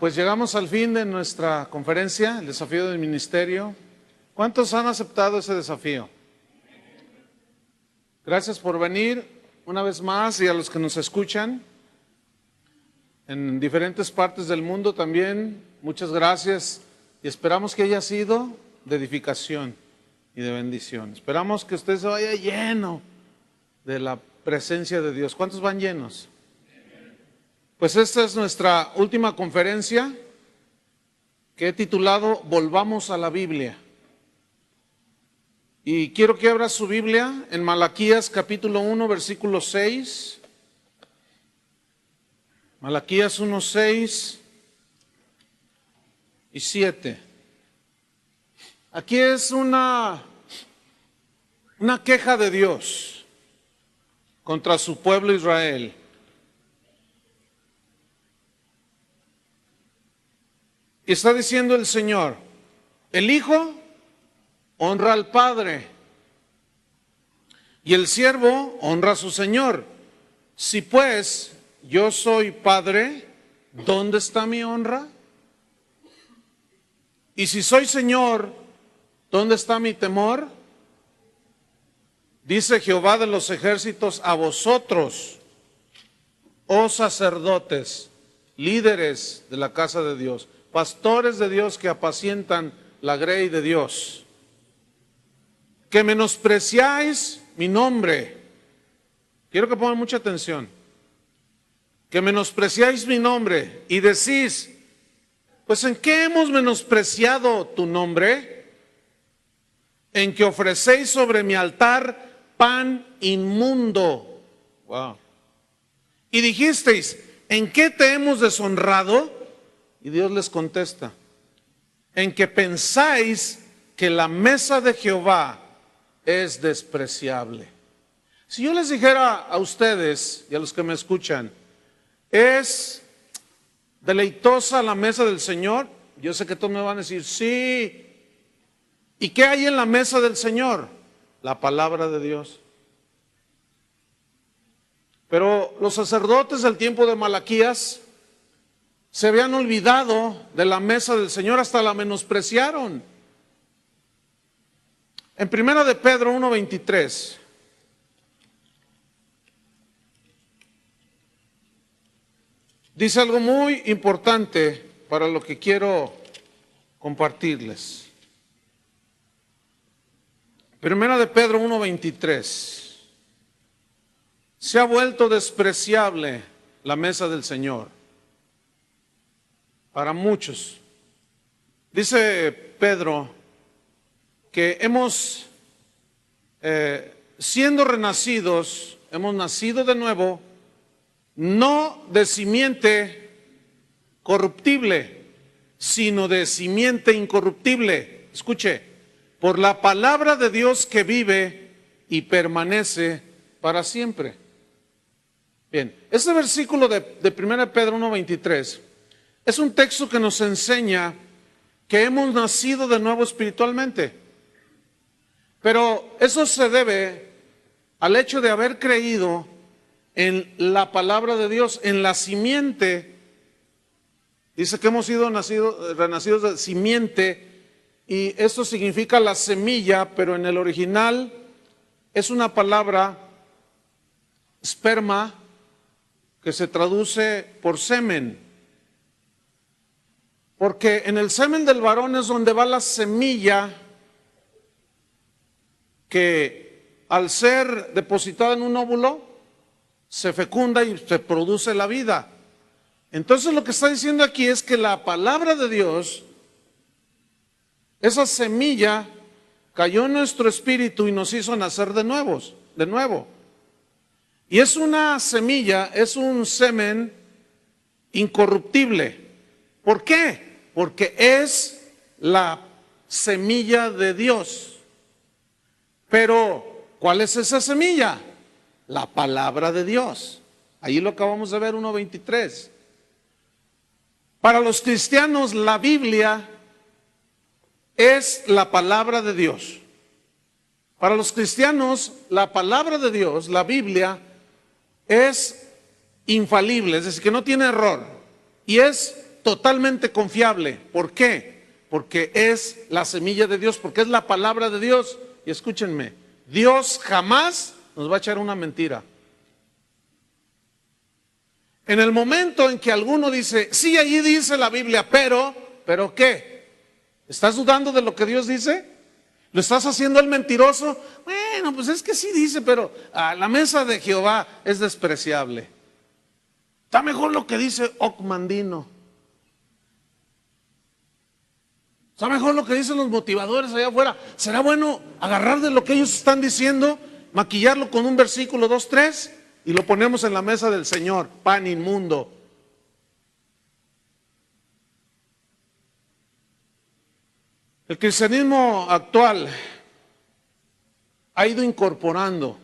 Pues llegamos al fin de nuestra conferencia, el desafío del ministerio. ¿Cuántos han aceptado ese desafío? Gracias por venir una vez más, y a los que nos escuchan en diferentes partes del mundo también, muchas gracias, y esperamos que haya sido de edificación y de bendición. Esperamos que usted se vaya lleno de la presencia de Dios. ¿Cuántos van llenos? Pues esta es nuestra última conferencia que he titulado Volvamos a la Biblia. Y quiero que abra su Biblia en Malaquías capítulo 1, versículo 6. Malaquías 1, 6 y 7. Aquí es una queja de Dios contra su pueblo Israel. Y está diciendo el Señor: el Hijo honra al Padre, y el siervo honra a su Señor. Si pues yo soy Padre, ¿dónde está mi honra? Y si soy Señor, ¿dónde está mi temor? Dice Jehová de los ejércitos a vosotros, oh sacerdotes, líderes de la casa de Dios, pastores de Dios que apacientan la grey de Dios, que menospreciáis mi nombre. Quiero que pongan mucha atención. Que menospreciáis mi nombre y decís: pues ¿en qué hemos menospreciado tu nombre? En que ofrecéis sobre mi altar pan inmundo. Wow. Y dijisteis: ¿en qué te hemos deshonrado? Y Dios les contesta: en que pensáis que la mesa de Jehová es despreciable. Si yo les dijera a ustedes y a los que me escuchan: ¿es deleitosa la mesa del Señor? Yo sé que todos me van a decir sí. ¿Y qué hay en la mesa del Señor? La palabra de Dios. Pero los sacerdotes del tiempo de Malaquías se habían olvidado de la mesa del Señor, hasta la menospreciaron. En 1 de Pedro 1:23 dice algo muy importante para lo que quiero compartirles. 1 de Pedro 1:23: se ha vuelto despreciable la mesa del Señor para muchos. Dice Pedro que hemos, siendo renacidos, hemos nacido de nuevo, no de simiente corruptible, sino de simiente incorruptible. Escuche: por la palabra de Dios que vive y permanece para siempre. Bien, este versículo de 1 Pedro 1:23 es un texto que nos enseña que hemos nacido de nuevo espiritualmente. Pero eso se debe al hecho de haber creído en la palabra de Dios, en la simiente. Dice que hemos sido renacidos de simiente, y esto significa la semilla, pero en el original es una palabra esperma que se traduce por semen. Porque en el semen del varón es donde va la semilla que, al ser depositada en un óvulo, se fecunda y se produce la vida. Entonces lo que está diciendo aquí es que la palabra de Dios, esa semilla, cayó en nuestro espíritu y nos hizo nacer de nuevo. Y es una semilla, es un semen incorruptible. ¿Por qué? Porque es la semilla de Dios. Pero, ¿cuál es esa semilla? La palabra de Dios. Ahí lo acabamos de ver, 1:23. Para los cristianos, la Biblia es la palabra de Dios. Para los cristianos, la palabra de Dios, la Biblia, es infalible, es decir, que no tiene error. Y es totalmente confiable. ¿Por qué? Porque es la semilla de Dios, porque es la palabra de Dios. Y escúchenme, Dios jamás nos va a echar una mentira. En el momento en que alguno dice, sí, allí dice la Biblia, pero ¿qué? ¿Estás dudando de lo que Dios dice? ¿Lo estás haciendo el mentiroso? Bueno, pues es que sí dice, pero la mesa de Jehová es despreciable. Está mejor lo que dice Ocmandino. Está mejor lo que dicen los motivadores allá afuera. ¿Será bueno agarrar de lo que ellos están diciendo, maquillarlo con un versículo, 2, 3, y lo ponemos en la mesa del Señor? Pan inmundo. El cristianismo actual ha ido incorporando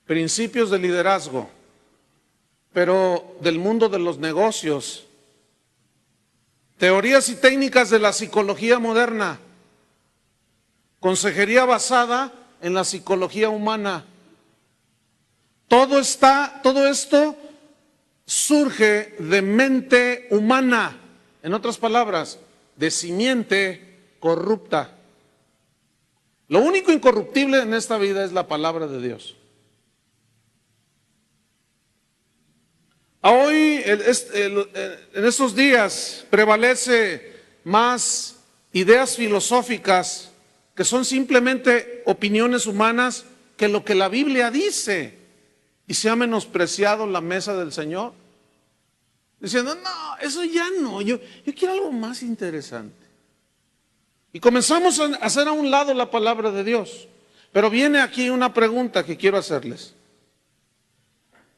principios de liderazgo, pero del mundo de los negocios, teorías y técnicas de la psicología moderna, consejería basada en la psicología humana. Todo esto surge de mente humana, en otras palabras, de simiente corrupta. Lo único incorruptible en esta vida es la palabra de Dios. Hoy, en estos días, prevalece más ideas filosóficas que son simplemente opiniones humanas que lo que la Biblia dice. Y se ha menospreciado la mesa del Señor, diciendo, no, eso ya no, yo quiero algo más interesante. Y comenzamos a hacer a un lado la palabra de Dios. Pero viene aquí una pregunta que quiero hacerles.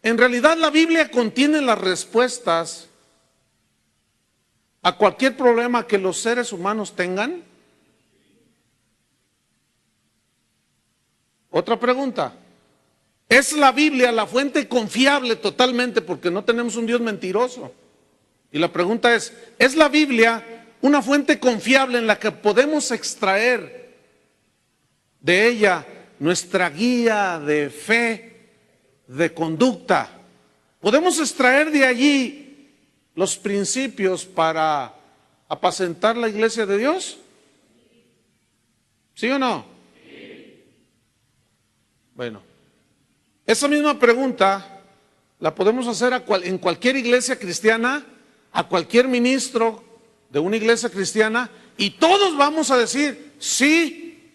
¿En realidad la Biblia contiene las respuestas a cualquier problema que los seres humanos tengan? Otra pregunta. ¿Es la Biblia la fuente confiable totalmente, porque no tenemos un Dios mentiroso? Y la pregunta ¿es la Biblia una fuente confiable en la que podemos extraer de ella nuestra guía de fe, de conducta? ¿Podemos extraer de allí los principios para apacentar la iglesia de Dios? ¿Sí o no? Bueno, esa misma pregunta la podemos hacer en cualquier iglesia cristiana, a cualquier ministro de una iglesia cristiana, y todos vamos a decir, sí.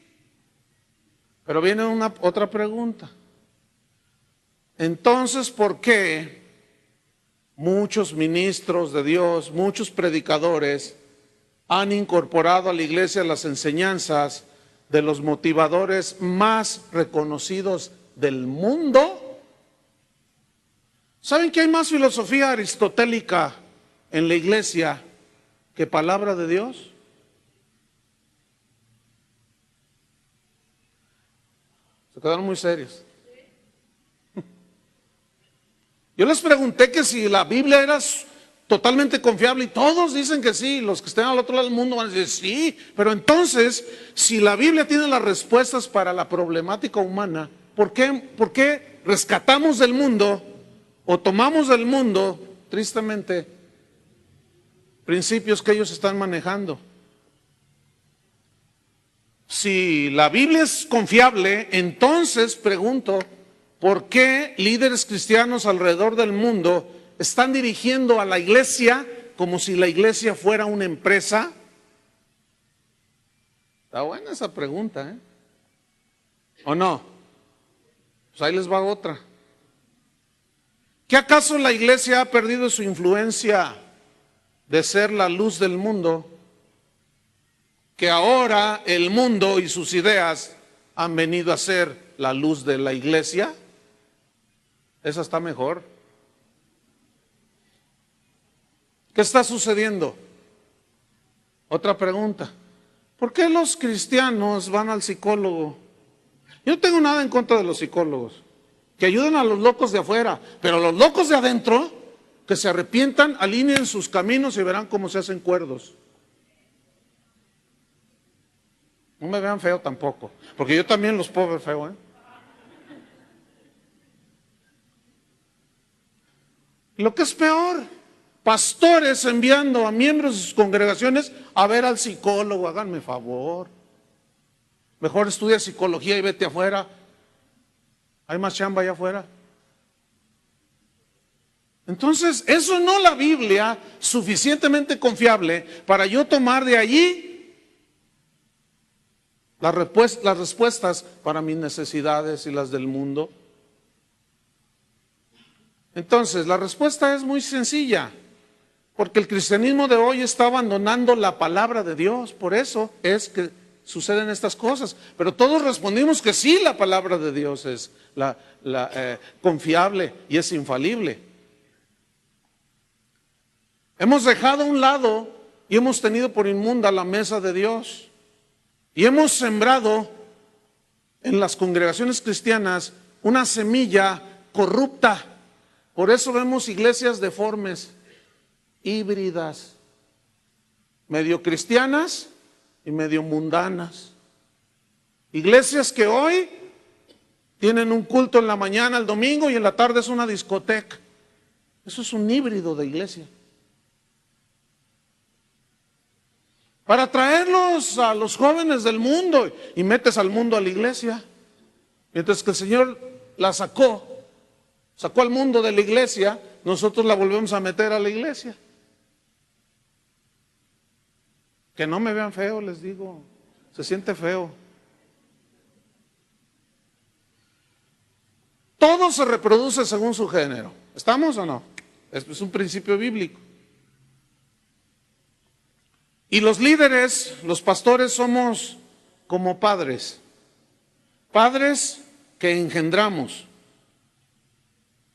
Pero viene otra pregunta. Entonces, ¿por qué muchos ministros de Dios, muchos predicadores han incorporado a la iglesia las enseñanzas de los motivadores más reconocidos del mundo? ¿Saben que hay más filosofía aristotélica en la iglesia que palabra de Dios? Se quedaron muy serios. Yo les pregunté que si la Biblia era totalmente confiable y todos dicen que sí. Los que estén al otro lado del mundo van a decir sí. Pero entonces, si la Biblia tiene las respuestas para la problemática humana, ¿por qué rescatamos del mundo o tomamos del mundo, tristemente, principios que ellos están manejando? Si la Biblia es confiable, entonces pregunto, ¿por qué líderes cristianos alrededor del mundo están dirigiendo a la iglesia como si la iglesia fuera una empresa? Está buena esa pregunta, ¿eh? ¿O no? Pues ahí les va otra. ¿Qué acaso la iglesia ha perdido su influencia de ser la luz del mundo, que ahora el mundo y sus ideas han venido a ser la luz de la iglesia? Esa está mejor. ¿Qué está sucediendo? Otra pregunta. ¿Por qué los cristianos van al psicólogo? Yo no tengo nada en contra de los psicólogos, que ayuden a los locos de afuera, pero los locos de adentro, que se arrepientan, alineen sus caminos y verán cómo se hacen cuerdos. No me vean feo tampoco, porque yo también los puedo ver feo, ¿eh? Lo que es peor, Pastores enviando a miembros de sus congregaciones a ver al psicólogo. Háganme favor. Mejor estudia psicología y vete afuera. Hay más chamba allá afuera. Entonces, ¿eso no la Biblia suficientemente confiable para yo tomar de allí las respuestas para mis necesidades y las del mundo? Entonces, la respuesta es muy sencilla, porque el cristianismo de hoy está abandonando la palabra de Dios. Por eso es que suceden estas cosas. Pero todos respondimos que sí, la palabra de Dios es confiable y es infalible. Hemos dejado a un lado y hemos tenido por inmunda la mesa de Dios. Y hemos sembrado en las congregaciones cristianas una semilla corrupta. Por eso vemos iglesias deformes, híbridas, medio cristianas y medio mundanas. Iglesias que hoy tienen un culto en la mañana, el domingo, y en la tarde es una discoteca. Eso es un híbrido de iglesia. Para traerlos a los jóvenes del mundo y metes al mundo a la iglesia. Mientras que el Señor la sacó al mundo de la iglesia, nosotros la volvemos a meter a la iglesia. Que no me vean feo, les digo, se siente feo. Todo se reproduce según su género. ¿Estamos o no? Es un principio bíblico. Y los líderes, los pastores, somos como padres. Padres que engendramos.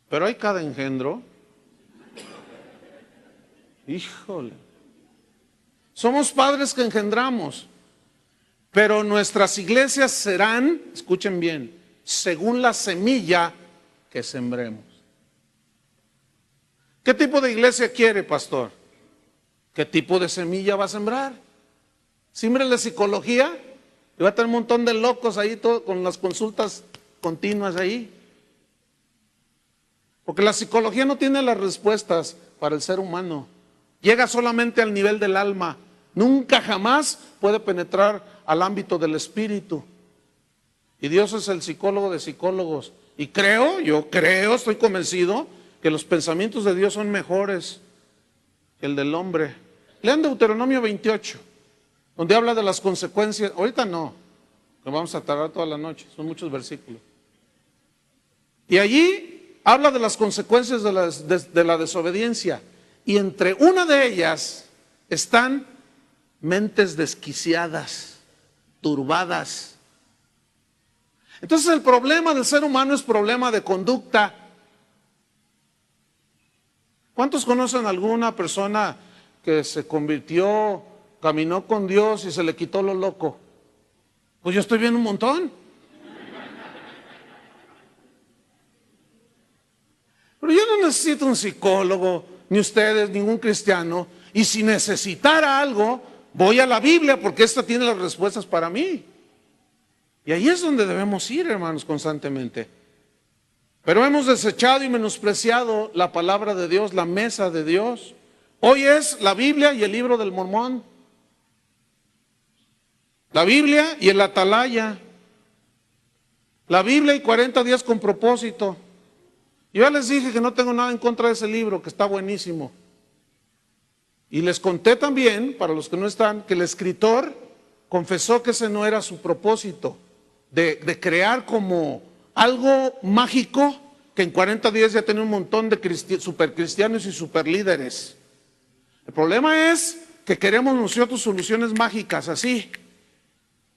Pero hay cada engendro. Híjole. Somos padres que engendramos. Pero nuestras iglesias serán, escuchen bien, según la semilla que sembremos. ¿Qué tipo de iglesia quiere, pastor? ¿Qué tipo de semilla va a sembrar? Símbrele psicología y va a tener un montón de locos ahí todo, con las consultas continuas ahí. Porque la psicología no tiene las respuestas para el ser humano. Llega solamente al nivel del alma. Nunca jamás puede penetrar al ámbito del espíritu. Y Dios es el psicólogo de psicólogos. Y yo creo, estoy convencido que los pensamientos de Dios son mejores que el del hombre. Lean Deuteronomio 28, donde habla de las consecuencias. Ahorita no, que vamos a tardar toda la noche, son muchos versículos. Y allí habla de las consecuencias de la desobediencia. Y entre una de ellas están mentes desquiciadas, turbadas. Entonces el problema del ser humano es problema de conducta. ¿Cuántos conocen alguna persona que se convirtió, caminó con Dios y se le quitó lo loco? Pues yo estoy viendo un montón. Pero yo no necesito un psicólogo, ni ustedes, ningún cristiano. Y si necesitara algo, voy a la Biblia porque esta tiene las respuestas para mí. Y ahí es donde debemos ir, hermanos, constantemente. Pero hemos desechado y menospreciado la palabra de Dios, la mesa de Dios. Hoy es la Biblia y el libro del Mormón. La Biblia y el Atalaya. La Biblia y 40 días con propósito. Yo ya les dije que no tengo nada en contra de ese libro, que está buenísimo. Y les conté también, para los que no están, que el escritor confesó que ese no era su propósito, de crear como algo mágico, que en 40 días ya tenía un montón de supercristianos y superlíderes. El problema es que queremos nosotros soluciones mágicas así.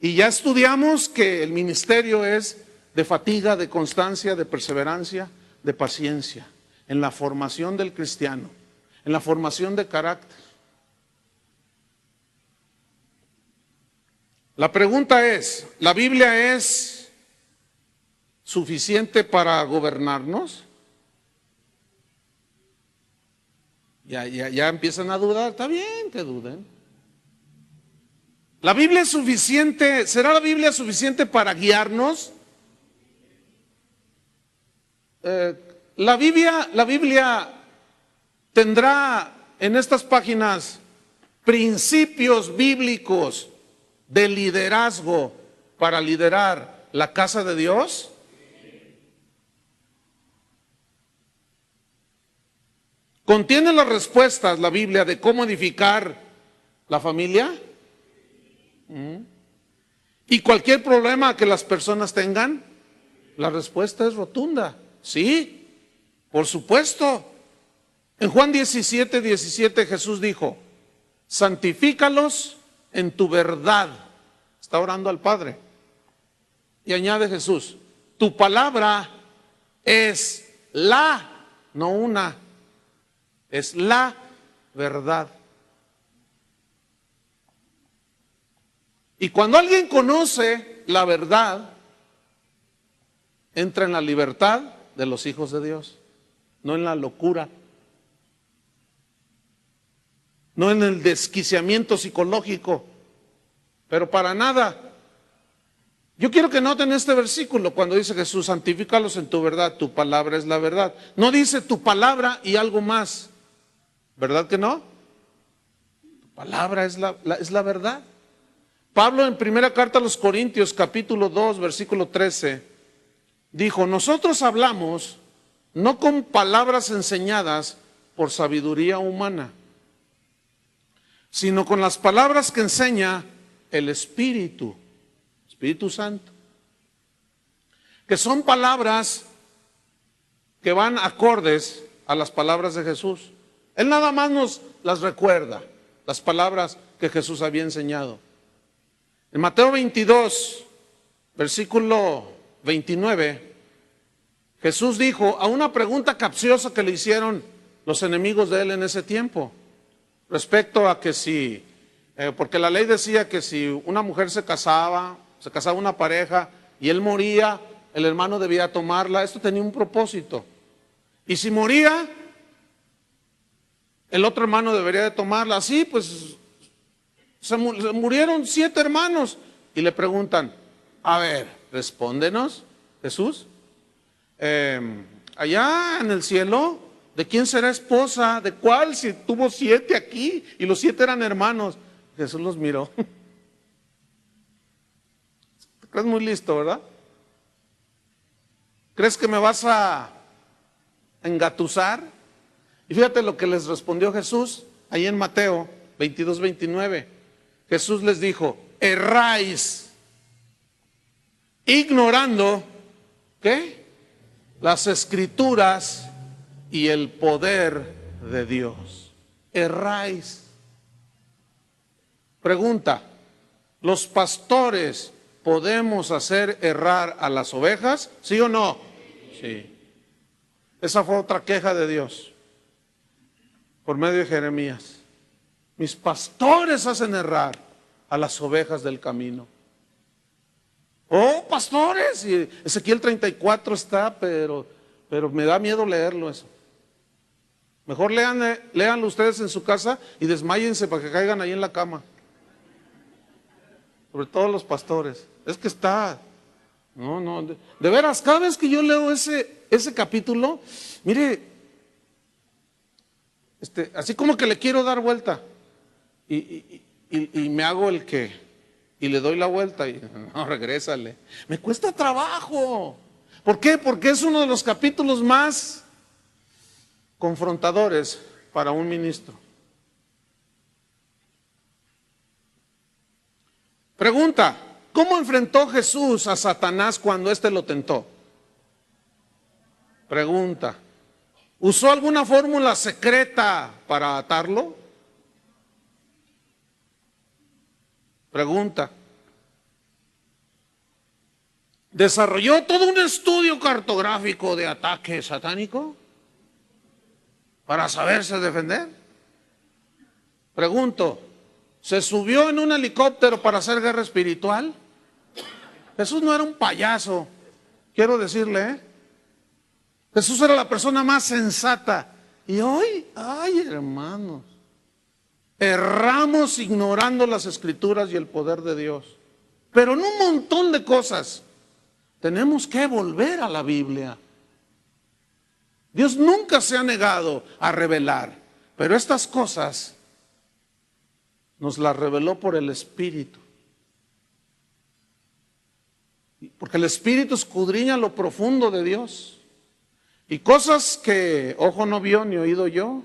Y ya estudiamos que el ministerio es de fatiga, de constancia, de perseverancia, de paciencia, en la formación del cristiano, en la formación de carácter. La pregunta es, ¿la Biblia es suficiente para gobernarnos? Ya empiezan a dudar. Está bien que duden. ¿La Biblia es suficiente? ¿Será la Biblia suficiente para guiarnos? La Biblia tendrá en estas páginas principios bíblicos de liderazgo para liderar la casa de Dios? ¿Contiene las respuestas la Biblia de cómo edificar la familia? ¿Y cualquier problema que las personas tengan? La respuesta es rotunda. Sí, por supuesto. En Juan 17:17 Jesús dijo: santifícalos en tu verdad. Está orando al Padre. Y añade Jesús: tu palabra es la, no una, es la verdad. Y cuando alguien conoce la verdad, entra en la libertad de los hijos de Dios, no en la locura, no en el desquiciamiento psicológico, pero para nada. Yo quiero que noten este versículo cuando dice Jesús: santifícalos en tu verdad, tu palabra es la verdad. No dice tu palabra y algo más, ¿verdad que no? Tu palabra es la verdad. Pablo en primera carta a los Corintios, capítulo 2, versículo 13, dijo: nosotros hablamos no con palabras enseñadas por sabiduría humana, sino con las palabras que enseña el Espíritu Santo, que son palabras que van acordes a las palabras de Jesús. Él nada más nos las recuerda, las palabras que Jesús había enseñado. En Mateo 22, versículo 29, Jesús dijo a una pregunta capciosa que le hicieron los enemigos de él en ese tiempo, respecto a que si, porque la ley decía que si una mujer se casaba una pareja y él moría, el hermano debía tomarla. Esto tenía un propósito. Y si moría, el otro hermano debería de tomarla. Así pues, se murieron 7 hermanos y le preguntan: a ver, respóndenos, Jesús, allá en el cielo, ¿de quién será esposa? ¿De cuál? Si tuvo 7 aquí y los 7 eran hermanos. Jesús los miró. Te crees muy listo, ¿verdad? ¿Crees que me vas a engatusar? Y fíjate lo que les respondió Jesús ahí en Mateo 22:29. Jesús les dijo: erráis, ignorando, ¿qué? Las Escrituras y el poder de Dios. Erráis. Pregunta: ¿los pastores podemos hacer errar a las ovejas? ¿Sí o no? Sí. Esa fue otra queja de Dios por medio de Jeremías. Mis pastores hacen errar a las ovejas del camino. Oh, pastores. Y Ezequiel 34 está, pero me da miedo leerlo eso. Mejor léanlo ustedes en su casa y desmáyense para que caigan ahí en la cama. Sobre todo los pastores. Es que está, no, de veras, cada vez que yo leo ese capítulo, mire, así como que le quiero dar vuelta y me hago el que, y le doy la vuelta y no, regrésale. Me cuesta trabajo. ¿Por qué? Porque es uno de los capítulos más confrontadores para un ministro. Pregunta: ¿cómo enfrentó Jesús a Satanás cuando éste lo tentó? Pregunta: ¿usó alguna fórmula secreta para atarlo? Pregunta: ¿desarrolló todo un estudio cartográfico de ataque satánico para saberse defender? Pregunto: ¿se subió en un helicóptero para hacer guerra espiritual? Jesús no era un payaso, quiero decirle, Jesús era la persona más sensata. Y hoy, ay hermanos, erramos ignorando las Escrituras y el poder de Dios. Pero en un montón de cosas tenemos que volver a la Biblia. Dios nunca se ha negado a revelar. Pero estas cosas nos las reveló por el Espíritu. Porque el Espíritu escudriña lo profundo de Dios. Y cosas que ojo no vio ni oído yo,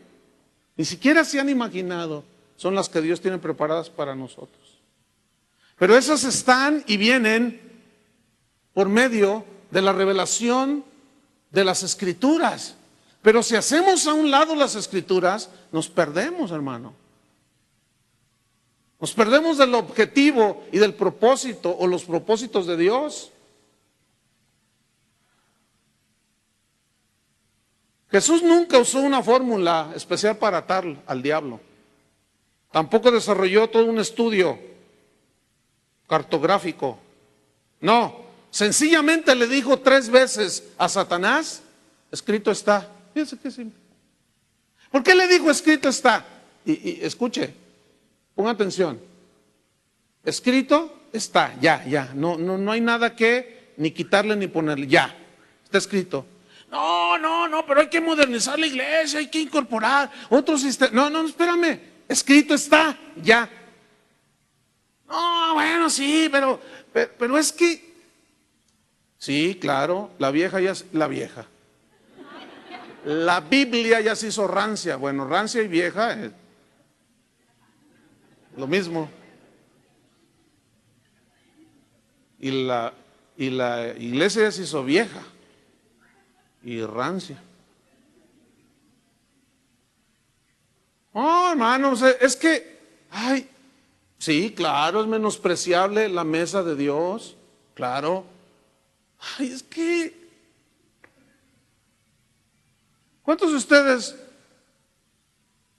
ni siquiera se han imaginado, son las que Dios tiene preparadas para nosotros. Pero esas están y vienen por medio de la revelación de las Escrituras. Pero si hacemos a un lado las Escrituras, nos perdemos, hermano. Nos perdemos del objetivo y del propósito o los propósitos de Dios. Jesús nunca usó una fórmula especial para atar al diablo. Tampoco desarrolló todo un estudio cartográfico. No, sencillamente le dijo 3 veces a Satanás, escrito está. Fíjense qué simple. ¿Por qué le dijo escrito está? Y escuche, ponga atención. Escrito está, ya. No hay nada que ni quitarle ni ponerle, ya. Está escrito. No, pero hay que modernizar la iglesia, hay que incorporar otros sistemas. No, espérame, escrito está, ya. No, bueno, sí, pero es que, sí, claro, la vieja. La Biblia ya se hizo rancia. Bueno, rancia y vieja es lo mismo. Y la iglesia ya se hizo vieja y rancia. Oh, hermanos, es que, sí, claro, es menospreciable la mesa de Dios, claro. Es que, ¿cuántos de ustedes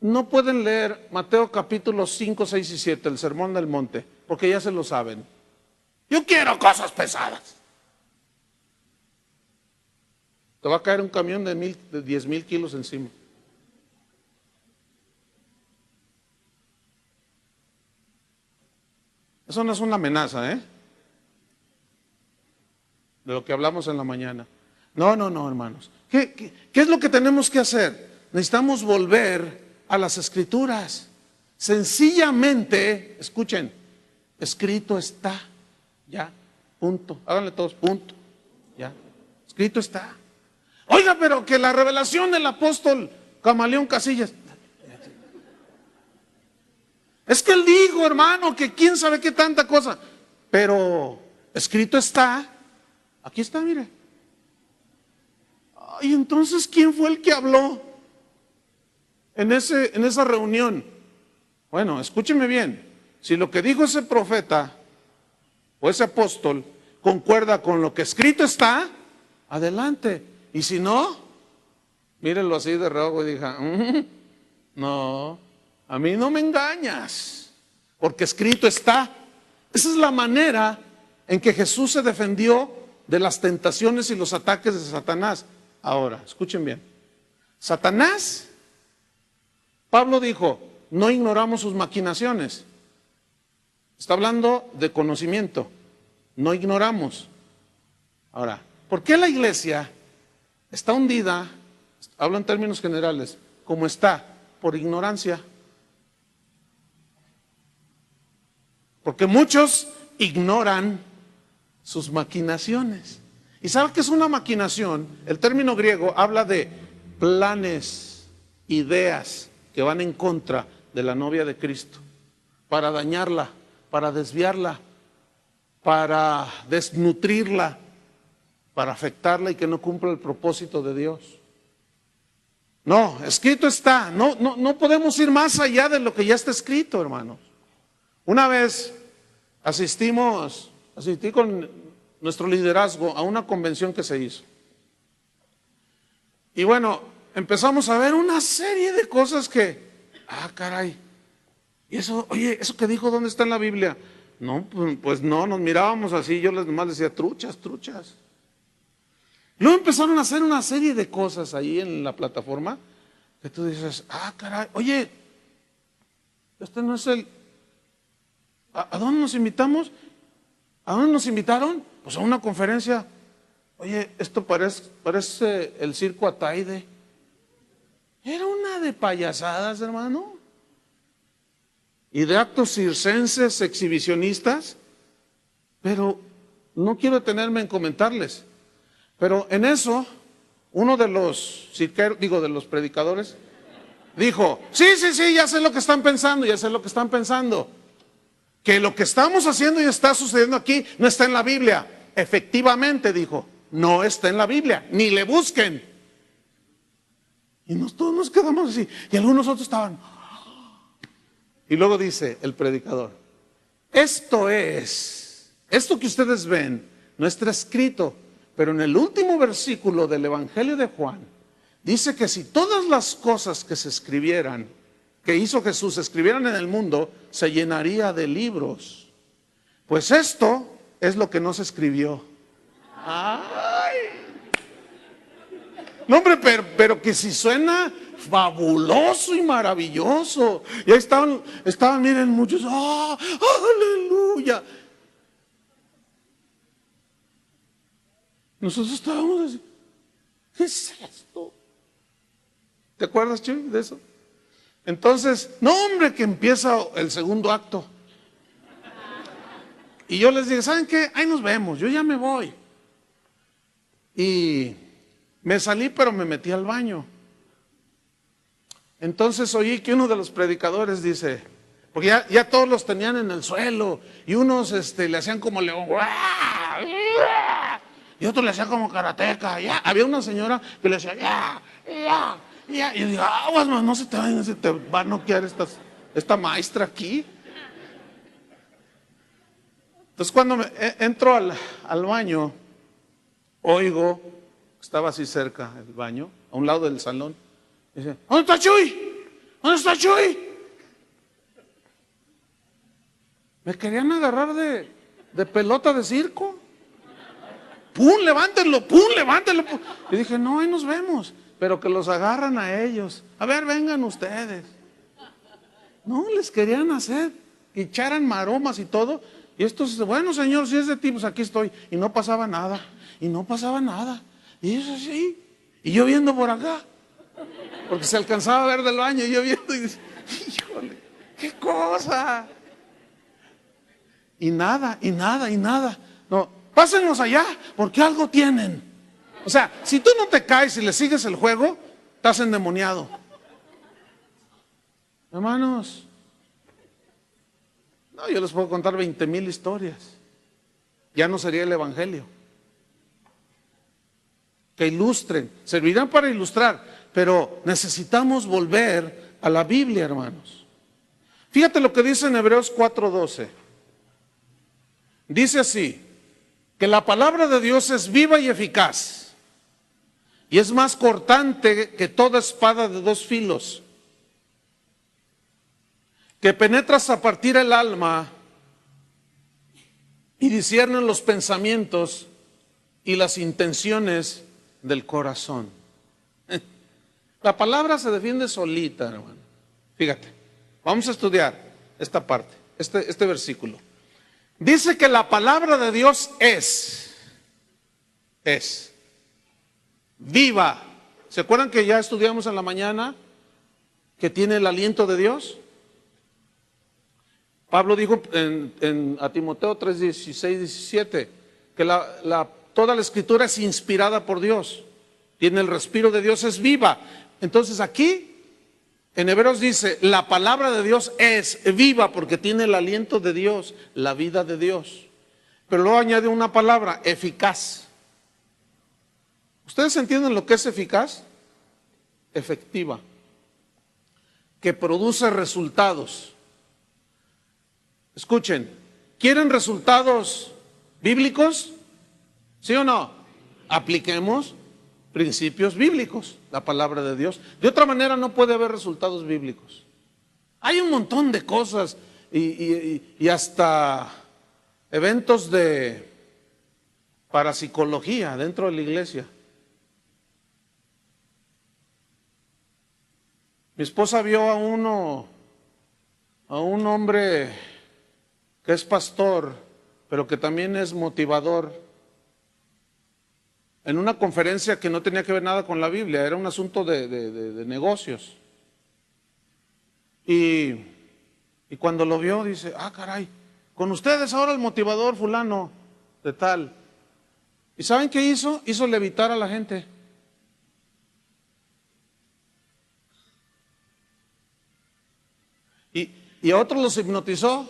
no pueden leer Mateo capítulo 5, 6 y 7, el Sermón del Monte? Porque ya se lo saben. Yo quiero cosas pesadas. Te va a caer un camión de 10,000 kilos encima. Eso no es una amenaza, de lo que hablamos en la mañana. No, hermanos. ¿Qué es lo que tenemos que hacer? Necesitamos volver a las Escrituras. Sencillamente, escuchen, escrito está, ya, punto. Háganle todos, punto, ya, escrito está. Oiga, pero que la revelación del apóstol Camaleón Casillas. Es que él dijo, hermano, que quién sabe qué tanta cosa. Pero escrito está. Aquí está, mire. Y entonces, ¿quién fue el que habló en esa reunión? Bueno, escúcheme bien. Si lo que dijo ese profeta o ese apóstol concuerda con lo que escrito está, adelante. Y si no, mírenlo así de reojo y diga, no, a mí no me engañas, porque escrito está. Esa es la manera en que Jesús se defendió de las tentaciones y los ataques de Satanás. Ahora, escuchen bien. Satanás, Pablo dijo, no ignoramos sus maquinaciones. Está hablando de conocimiento, no ignoramos. Ahora, ¿por qué la iglesia está hundida? Hablo en términos generales, como está, por ignorancia. Porque muchos ignoran sus maquinaciones. ¿Y sabe qué es una maquinación? El término griego habla de planes, ideas que van en contra de la novia de Cristo, para dañarla, para desviarla, para desnutrirla, para afectarla y que no cumpla el propósito de Dios. No, escrito está. No podemos ir más allá de lo que ya está escrito, hermanos. Una vez asistí con nuestro liderazgo a una convención que se hizo. Y bueno, empezamos a ver una serie de cosas que, caray, y eso, oye, eso que dijo, ¿dónde está en la Biblia? No, pues no, nos mirábamos así, yo nomás decía, truchas. Luego empezaron a hacer una serie de cosas ahí en la plataforma, que tú dices, caray, oye, este no es ¿a dónde nos invitamos? ¿A dónde nos invitaron? Pues a una conferencia. Oye, esto parece el circo Ataide. Era una de payasadas, hermano. Y de actos circenses, exhibicionistas. Pero no quiero detenerme en comentarles. Pero en eso, uno de los de los predicadores, dijo, sí, ya sé lo que están pensando, ya sé lo que están pensando. Que lo que estamos haciendo y está sucediendo aquí no está en la Biblia. Efectivamente, dijo, no está en la Biblia, ni le busquen. Y todos nos quedamos así. Y algunos otros estaban. Y luego dice el predicador, esto que ustedes ven, no está escrito, pero en el último versículo del Evangelio de Juan, dice que si todas las cosas que se escribieran, que hizo Jesús, se escribieran en el mundo, se llenaría de libros. Pues esto es lo que no se escribió. ¡Ay! No, hombre, pero que si suena fabuloso y maravilloso. Y ahí estaban, miren, muchos, ¡ah! ¡Aleluya! Nosotros estábamos así, ¿qué es esto? ¿Te acuerdas, Chuy, de eso? Entonces, no, hombre, que empieza el segundo acto. Y yo les dije, ¿saben qué? Ahí nos vemos, yo ya me voy. Y me salí, pero me metí al baño. Entonces oí que uno de los predicadores dice, porque ya todos los tenían en el suelo, y unos le hacían como león, y otros le hacían como karateca. Había una señora que le decía, ya. Y yo digo, aguas, no se te va a noquear esta maestra aquí. Entonces cuando entro al baño, oigo, estaba así cerca el baño, a un lado del salón, dice, ¿dónde está Chuy? ¿Dónde está Chuy? Me querían agarrar de pelota de circo. ¡Pum, levántenlo! ¡Pum, levántenlo! ¡Pum! Y dije, no, ahí nos vemos. Pero que los agarran a ellos. A ver, vengan ustedes. No, les querían hacer, que echaran maromas y todo. Y estos, bueno, señor, si es de ti, pues aquí estoy. Y no pasaba nada. Y no pasaba nada. Y eso sí. Y yo viendo por acá. Porque se alcanzaba a ver del baño. Y yo viendo y dice, híjole, qué cosa. Y nada. No, pásenlos allá, porque algo tienen. O sea, si tú no te caes y le sigues el juego, estás endemoniado. Hermanos, no, yo les puedo contar 20,000 historias. Ya no sería el evangelio. Que ilustren, servirán para ilustrar, pero necesitamos volver a la Biblia, hermanos. Fíjate lo que dice en Hebreos 4:12. Dice así, que la palabra de Dios es viva y eficaz. Y es más cortante que toda espada de dos filos, que penetra hasta partir el alma y discierne los pensamientos y las intenciones del corazón. La palabra se defiende solita, hermano. Fíjate, vamos a estudiar esta parte, este versículo. Dice que la palabra de Dios es viva. ¿Se acuerdan que ya estudiamos en la mañana que tiene el aliento de Dios? Pablo dijo a Timoteo 3:16, 17, que toda la escritura es inspirada por Dios, tiene el respiro de Dios, es viva. Entonces aquí en Hebreos dice, la palabra de Dios es viva porque tiene el aliento de Dios, la vida de Dios. Pero luego añade una palabra, eficaz. ¿Ustedes entienden lo que es eficaz? Efectiva. Que produce resultados. Escuchen, ¿quieren resultados bíblicos? ¿Sí o no? Apliquemos principios bíblicos, la palabra de Dios. De otra manera no puede haber resultados bíblicos. Hay un montón de cosas y hasta eventos de parapsicología dentro de la iglesia. Mi esposa vio a un hombre que es pastor, pero que también es motivador. en una conferencia que no tenía que ver nada con la Biblia, era un asunto de negocios. Y cuando lo vio dice, ah, caray, con ustedes ahora el motivador fulano de tal. ¿Y saben qué hizo? Hizo levitar a la gente. Y a otros los hipnotizó.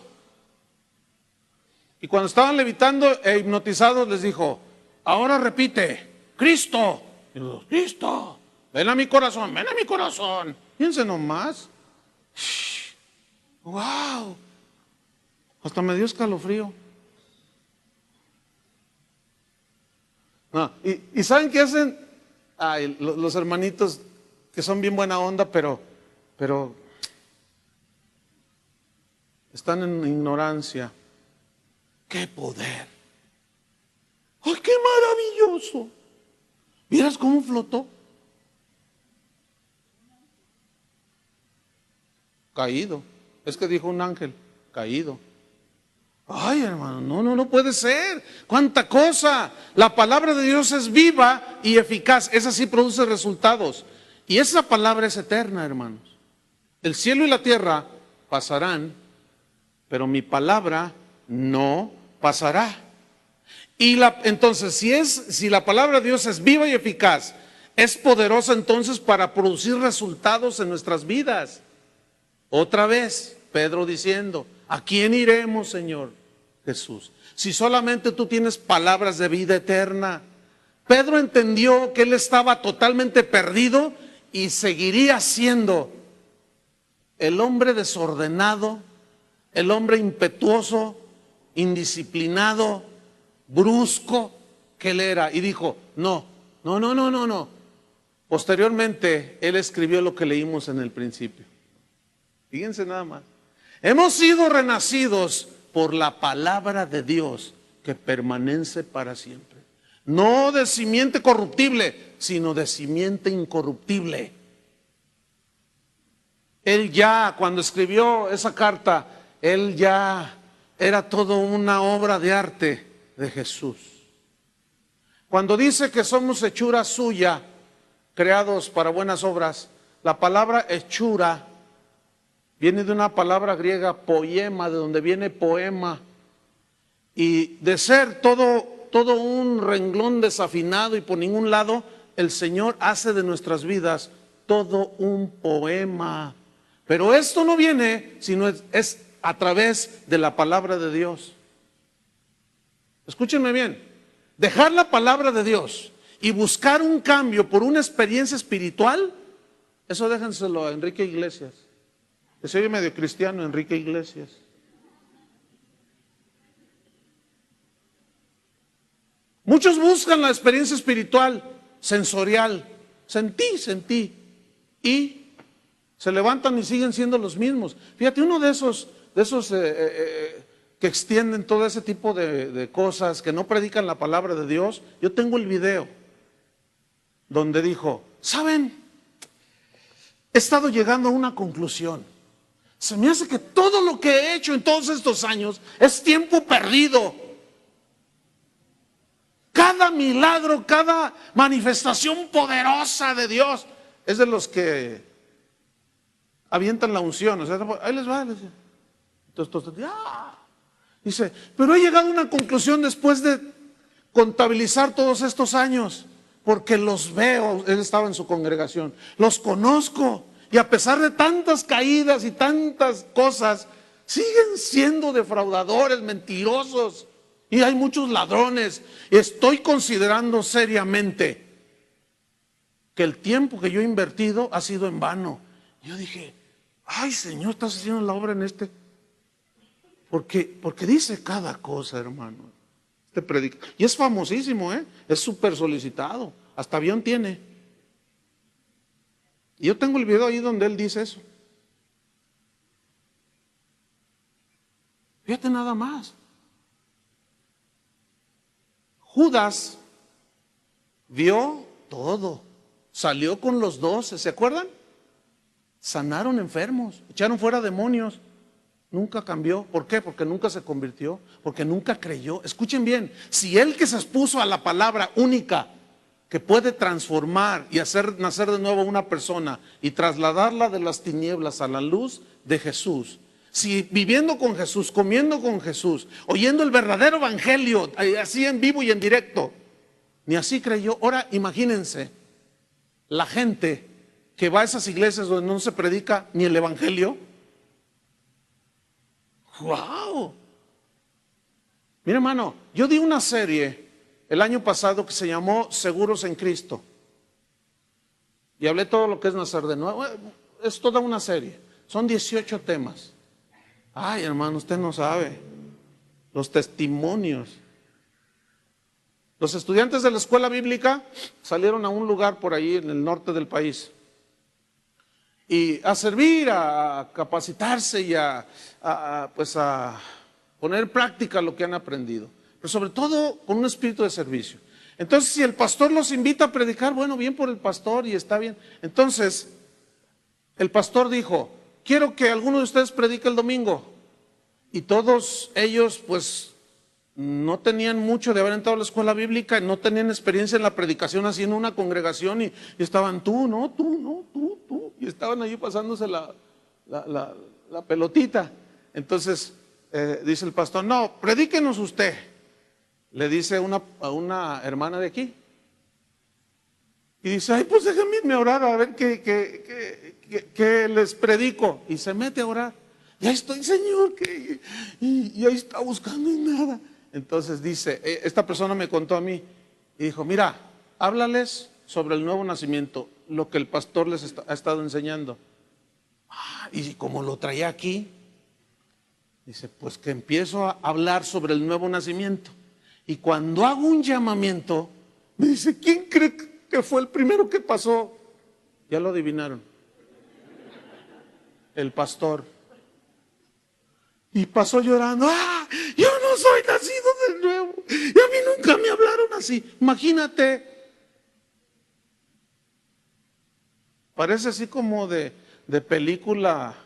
Y cuando estaban levitando e hipnotizados les dijo, ahora repite, Cristo. Y digo, Cristo, ven a mi corazón, ven a mi corazón. Fíjense nomás. Wow. Hasta me dio escalofrío. No, y ¿saben qué hacen? Ay, los hermanitos que son bien buena onda, pero están en ignorancia. ¡Qué poder! ¡Ay, qué maravilloso! ¿Vieras cómo flotó? Caído. Es que dijo un ángel, caído. Ay, hermano, no puede ser. ¡Cuánta cosa! La palabra de Dios es viva y eficaz. Esa sí produce resultados. Y esa palabra es eterna, hermanos. El cielo y la tierra pasarán, pero mi palabra no pasará. Entonces, si la palabra de Dios es viva y eficaz, es poderosa entonces para producir resultados en nuestras vidas. Otra vez, Pedro diciendo, ¿a quién iremos, Señor Jesús? Si solamente tú tienes palabras de vida eterna. Pedro entendió que él estaba totalmente perdido y seguiría siendo el hombre desordenado, el hombre impetuoso, indisciplinado, brusco que él era. Y dijo, no. Posteriormente, él escribió lo que leímos en el principio. Fíjense nada más. Hemos sido renacidos por la palabra de Dios que permanece para siempre. No de simiente corruptible, sino de simiente incorruptible. Él ya, cuando escribió esa carta, él ya era todo una obra de arte de Jesús. Cuando dice que somos hechura suya, creados para buenas obras, la palabra hechura viene de una palabra griega, poema, de donde viene poema. Y de ser todo un renglón desafinado y por ningún lado, el Señor hace de nuestras vidas todo un poema. Pero esto no viene, sino es a través de la palabra de Dios. Escúchenme bien, dejar la palabra de Dios y buscar un cambio por una experiencia espiritual, eso déjenselo a Enrique Iglesias. Que se oye medio cristiano, Enrique Iglesias. Muchos buscan la experiencia espiritual, sensorial. Sentí. Y se levantan y siguen siendo los mismos. Fíjate, uno de esos que extienden todo ese tipo de cosas, que no predican la palabra de Dios. Yo tengo el video donde dijo, ¿saben? He estado llegando a una conclusión. Se me hace que todo lo que he hecho en todos estos años es tiempo perdido. Cada milagro, cada manifestación poderosa de Dios es de los que avientan la unción. O sea, ahí les va. Entonces, dice, pero he llegado a una conclusión después de contabilizar todos estos años, porque los veo. Él estaba en su congregación, los conozco. Y a pesar de tantas caídas y tantas cosas, siguen siendo defraudadores, mentirosos. Y hay muchos ladrones. Y estoy considerando seriamente que el tiempo que yo he invertido ha sido en vano. Yo dije, ay, Señor, estás haciendo la obra en este. Porque dice cada cosa, hermano. Este predica. Y es famosísimo, es súper solicitado. Hasta avión tiene. Y yo tengo el video ahí donde él dice eso. Fíjate nada más. Judas vio todo. Salió con los 12, ¿se acuerdan? Sanaron enfermos, echaron fuera demonios. Nunca cambió. ¿Por qué? Porque nunca se convirtió, porque nunca creyó. Escuchen bien, si él que se expuso a la palabra única que puede transformar y hacer nacer de nuevo a una persona y trasladarla de las tinieblas a la luz de Jesús, si viviendo con Jesús, comiendo con Jesús, oyendo el verdadero evangelio, así en vivo y en directo, ni así creyó. Ahora imagínense la gente que va a esas iglesias donde no se predica ni el evangelio. ¡Wow! Mira, hermano, yo di una serie el año pasado que se llamó Seguros en Cristo, y hablé todo lo que es nacer de nuevo. Es toda una serie, son 18 temas. Ay, hermano, usted no sabe los testimonios. Los estudiantes de la escuela bíblica salieron a un lugar por ahí en el norte del país y a servir, a capacitarse y a poner en práctica lo que han aprendido, pero sobre todo con un espíritu de servicio. Entonces, si el pastor los invita a predicar, bueno, bien por el pastor y está bien. Entonces, el pastor dijo: quiero que alguno de ustedes predique el domingo. Y todos ellos, pues, no tenían mucho de haber entrado a la escuela bíblica, no tenían experiencia en la predicación así en una congregación, y estaban tú, y estaban allí pasándose la pelotita. Entonces dice el pastor: no, predíquenos usted. Le dice a una hermana de aquí, y dice: ay, pues déjenme irme a orar a ver qué les predico. Y se mete a orar. Ya estoy, Señor, y ahí está buscando y nada. Entonces dice, esta persona me contó a mí y dijo: mira, háblales sobre el nuevo nacimiento, lo que el pastor les ha estado enseñando. Y como lo traía aquí, dice, pues que empiezo a hablar sobre el nuevo nacimiento. Y cuando hago un llamamiento, me dice: ¿quién cree que fue el primero que pasó? Ya lo adivinaron. El pastor. Y pasó llorando: ¡ah! Yo no soy nacido de nuevo, y a mí nunca me hablaron así. Imagínate. Parece así como de película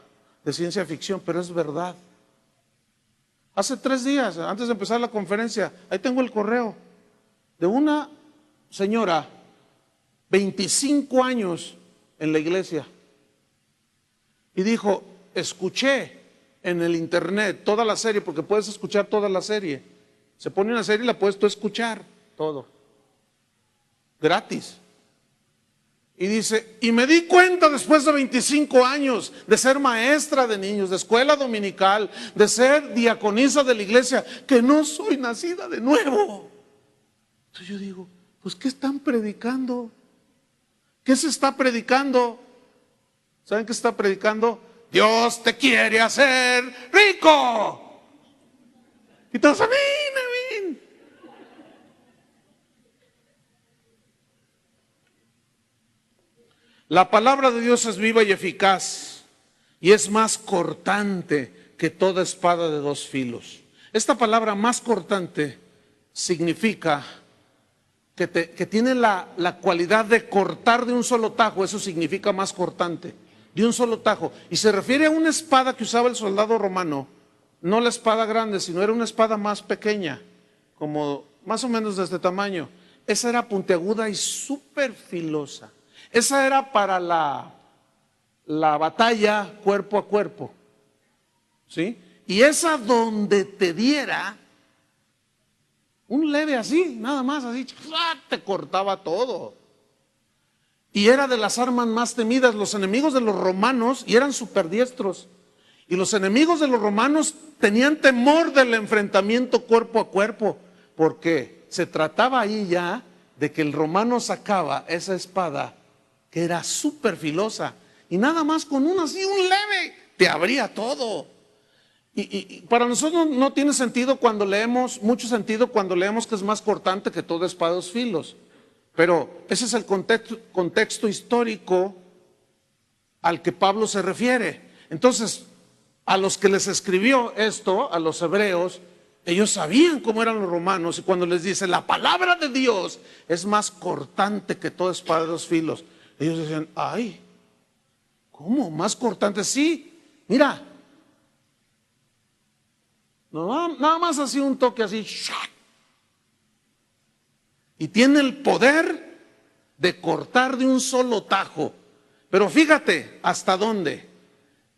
de ciencia ficción, pero es verdad. Hace 3 días, antes de empezar la conferencia, ahí tengo el correo de una señora, 25 años en la iglesia, y dijo: escuché en el internet toda la serie, porque puedes escuchar toda la serie. Se pone una serie y la puedes tú escuchar todo gratis. Y dice: y me di cuenta después de 25 años de ser maestra de niños, de escuela dominical, de ser diaconisa de la iglesia, que no soy nacida de nuevo. Entonces yo digo: pues ¿qué están predicando? ¿Qué se está predicando? ¿Saben qué se está predicando? Dios te quiere hacer rico. Y todos: amén, amén. La palabra de Dios es viva y eficaz, y es más cortante que toda espada de 2 filos. Esta palabra más cortante significa que tiene la cualidad de cortar de un solo tajo. Eso significa más cortante, de un solo tajo. Y se refiere a una espada que usaba el soldado romano, no la espada grande, sino era una espada más pequeña, como más o menos de este tamaño. Esa era puntiaguda y súper filosa. Esa era para la batalla cuerpo a cuerpo, ¿sí? Y esa donde te diera un leve así, nada más así, te cortaba todo. Y era de las armas más temidas. Los enemigos de los romanos, y eran súper diestros, y los enemigos de los romanos tenían temor del enfrentamiento cuerpo a cuerpo, porque se trataba ahí ya de que el romano sacaba esa espada que era súper filosa, y nada más con un leve, te abría todo. Y para nosotros no tiene sentido cuando leemos, mucho sentido cuando leemos que es más cortante que toda espada de 2 filos. Pero ese es el contexto histórico al que Pablo se refiere. Entonces, a los que les escribió esto, a los hebreos, ellos sabían cómo eran los romanos, y cuando les dice: la palabra de Dios es más cortante que toda espada de 2 filos, ellos decían: ay, ¿cómo? ¿Más cortante? Sí, mira, no, nada más así un toque así, y tiene el poder de cortar de un solo tajo. Pero fíjate hasta dónde.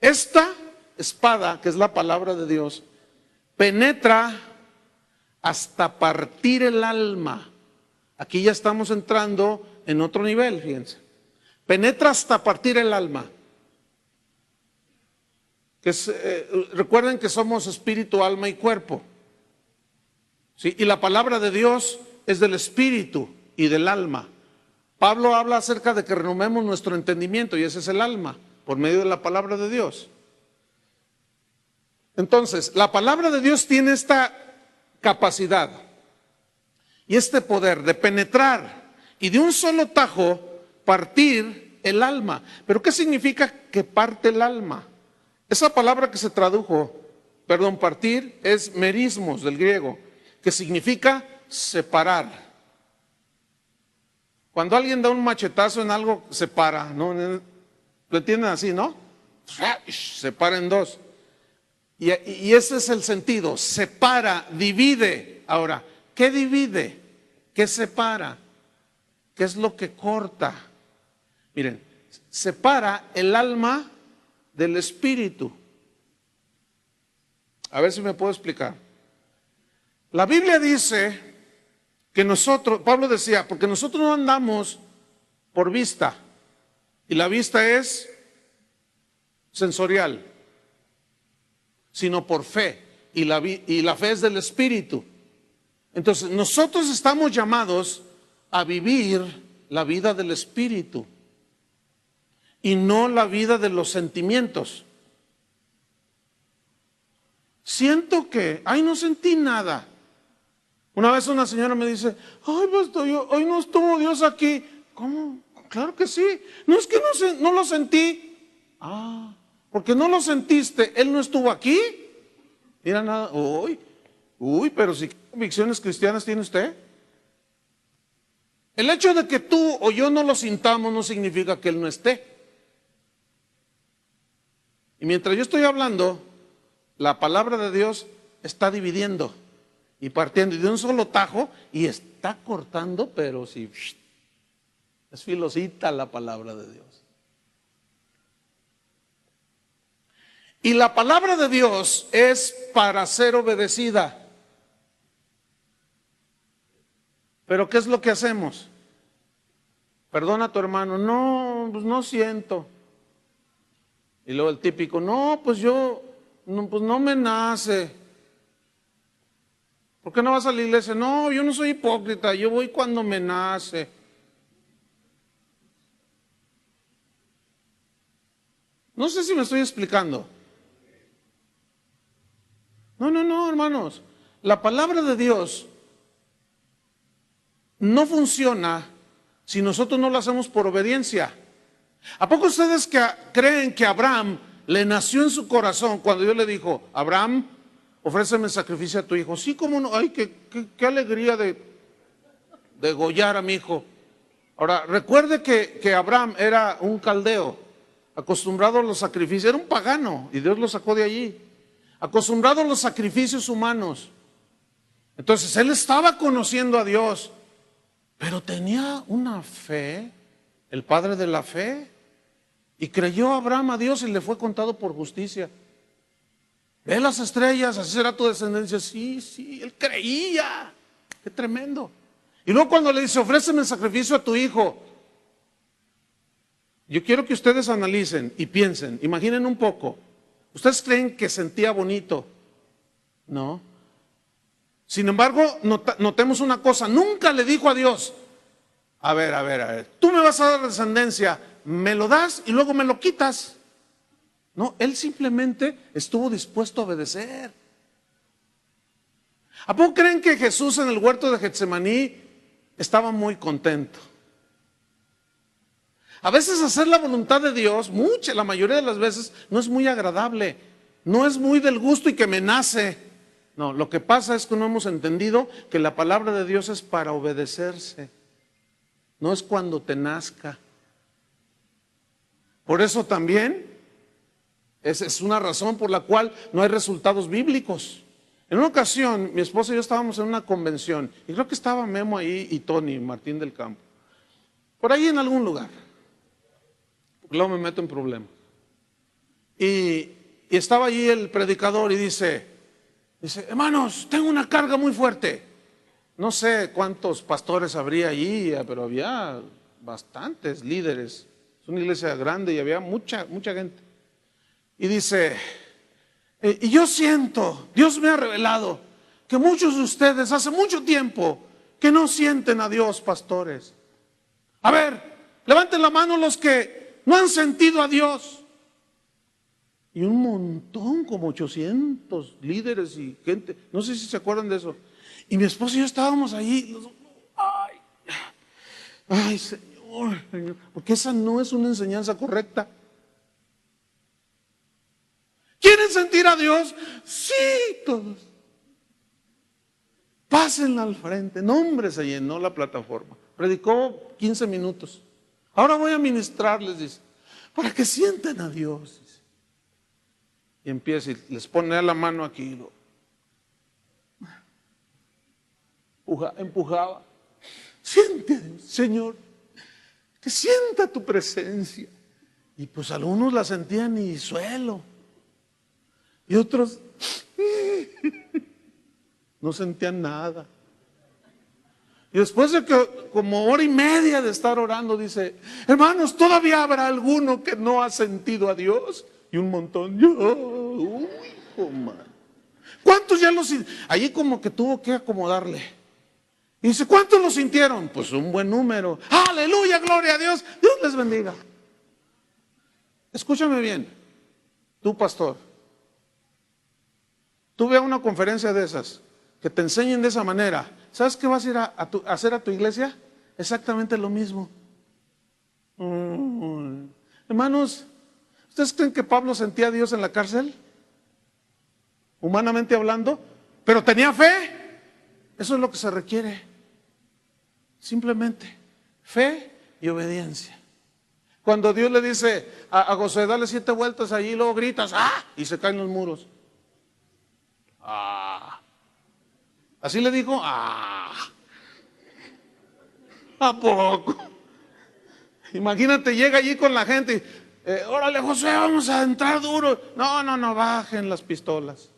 Esta espada, que es la palabra de Dios, penetra hasta partir el alma. Aquí ya estamos entrando en otro nivel, fíjense. Penetra hasta partir el alma. Recuerden que somos espíritu, alma y cuerpo. ¿Sí? Y la palabra de Dios es del espíritu y del alma. Pablo habla acerca de que renovemos nuestro entendimiento, y ese es el alma, por medio de la palabra de Dios. Entonces, la palabra de Dios tiene esta capacidad y este poder de penetrar y de un solo tajo partir el alma. ¿Pero qué significa que parte el alma? Esa palabra que se tradujo, partir, es merismos del griego, que significa separar. Cuando alguien da un machetazo en algo, separa, ¿no? ¿Lo entienden así, no? Separa en dos. Y ese es el sentido, separa, divide. Ahora, ¿qué divide? ¿Qué separa? ¿Qué es lo que corta? Miren, separa el alma del espíritu. A ver si me puedo explicar. La Biblia dice que nosotros, Pablo decía, porque nosotros no andamos por vista, y la vista es sensorial, sino por fe, y la fe es del espíritu. Entonces nosotros estamos llamados a vivir la vida del espíritu y no la vida de los sentimientos. Siento que, no sentí nada. Una vez una señora me dice, pastor, hoy no estuvo Dios aquí. ¿Cómo? Claro que sí. No, es que no lo sentí. Porque no lo sentiste, Él no estuvo aquí. Mira nada, pero si convicciones cristianas tiene usted. El hecho de que tú o yo no lo sintamos no significa que Él no esté. Y mientras yo estoy hablando, la palabra de Dios está dividiendo y partiendo de un solo tajo, y está cortando, pero sí, es filosita la palabra de Dios. Y la palabra de Dios es para ser obedecida. Pero ¿qué es lo que hacemos? Perdona a tu hermano, no, pues no siento. Y luego el típico, no, pues no me nace. ¿Por qué no vas a la iglesia? No, yo no soy hipócrita, yo voy cuando me nace. No sé si me estoy explicando. No, hermanos. La palabra de Dios no funciona si nosotros no lo hacemos por obediencia. ¿A poco ustedes creen que Abraham le nació en su corazón cuando Dios le dijo, Abraham, ofréceme sacrificio a tu hijo? Sí, cómo no, qué alegría de degollar a mi hijo. Ahora, recuerde que Abraham era un caldeo, acostumbrado a los sacrificios, era un pagano, y Dios lo sacó de allí, acostumbrado a los sacrificios humanos. Entonces, él estaba conociendo a Dios, pero tenía una fe, el padre de la fe, y creyó Abraham a Dios y le fue contado por justicia. Ve las estrellas, así será tu descendencia. Sí, él creía. Qué tremendo. Y luego cuando le dice, ofréceme el sacrificio a tu hijo. Yo quiero que ustedes analicen y piensen, imaginen un poco. ¿Ustedes creen que sentía bonito? No. Sin embargo, notemos una cosa, nunca le dijo a Dios, a ver, tú me vas a dar descendencia, me lo das y luego me lo quitas. No, él simplemente estuvo dispuesto a obedecer. ¿A poco creen que Jesús en el huerto de Getsemaní estaba muy contento? A veces hacer la voluntad de Dios, la mayoría de las veces, no es muy agradable, no es muy del gusto y que me nace. No, lo que pasa es que no hemos entendido que la palabra de Dios es para obedecerse, no es cuando te nazca. Por eso también, esa es una razón por la cual no hay resultados bíblicos. En una ocasión, mi esposa y yo estábamos en una convención, y creo que estaba Memo ahí y Tony Martín del Campo. por ahí en algún lugar, porque luego me meto en problemas. Y estaba allí el predicador y dice, hermanos, tengo una carga muy fuerte. No sé cuántos pastores habría allí, pero había bastantes líderes. Es una iglesia grande y había mucha gente. Y dice, y yo siento, Dios me ha revelado que muchos de ustedes hace mucho tiempo que no sienten a Dios, pastores. A ver, levanten la mano los que no han sentido a Dios. Y un montón, como 800 líderes y gente, no sé si se acuerdan de eso. Y mi esposo y yo estábamos ahí, ay Señor, porque esa no es una enseñanza correcta. ¿Quieren sentir a Dios? Sí, todos. Pásenla al frente. No, hombre, se llenó la plataforma. Predicó 15 minutos. Ahora voy a ministrarles, dice, para que sientan a Dios. Dice. Y empieza y les pone la mano aquí. Empujaba. Siente a Dios, Señor, que sienta tu presencia. Y pues algunos la sentían y suelo. Y otros no sentían nada. Y después de que como hora y media de estar orando, dice, hermanos, todavía habrá alguno que no ha sentido a Dios. Y un montón, ¿cuántos ya lo sintieron? Allí como que tuvo que acomodarle. Y dice, ¿cuántos lo sintieron? Pues un buen número. Aleluya, gloria a Dios. Dios les bendiga. Escúchame bien, tú pastor. Tú ve a una conferencia de esas, que te enseñen de esa manera. ¿Sabes qué vas a ir a hacer a tu iglesia? Exactamente lo mismo. Hermanos, ¿ustedes creen que Pablo sentía a Dios en la cárcel? Humanamente hablando, pero tenía fe. Eso es lo que se requiere. Simplemente fe y obediencia. Cuando Dios le dice a Josué, dale 7 vueltas allí, y luego gritas, ¡ah! Y se caen los muros. ¡Ah! Así le dijo, ¡ah! ¿A poco? Imagínate, llega allí con la gente, órale Josué, vamos a entrar duro. No, bajen las pistolas,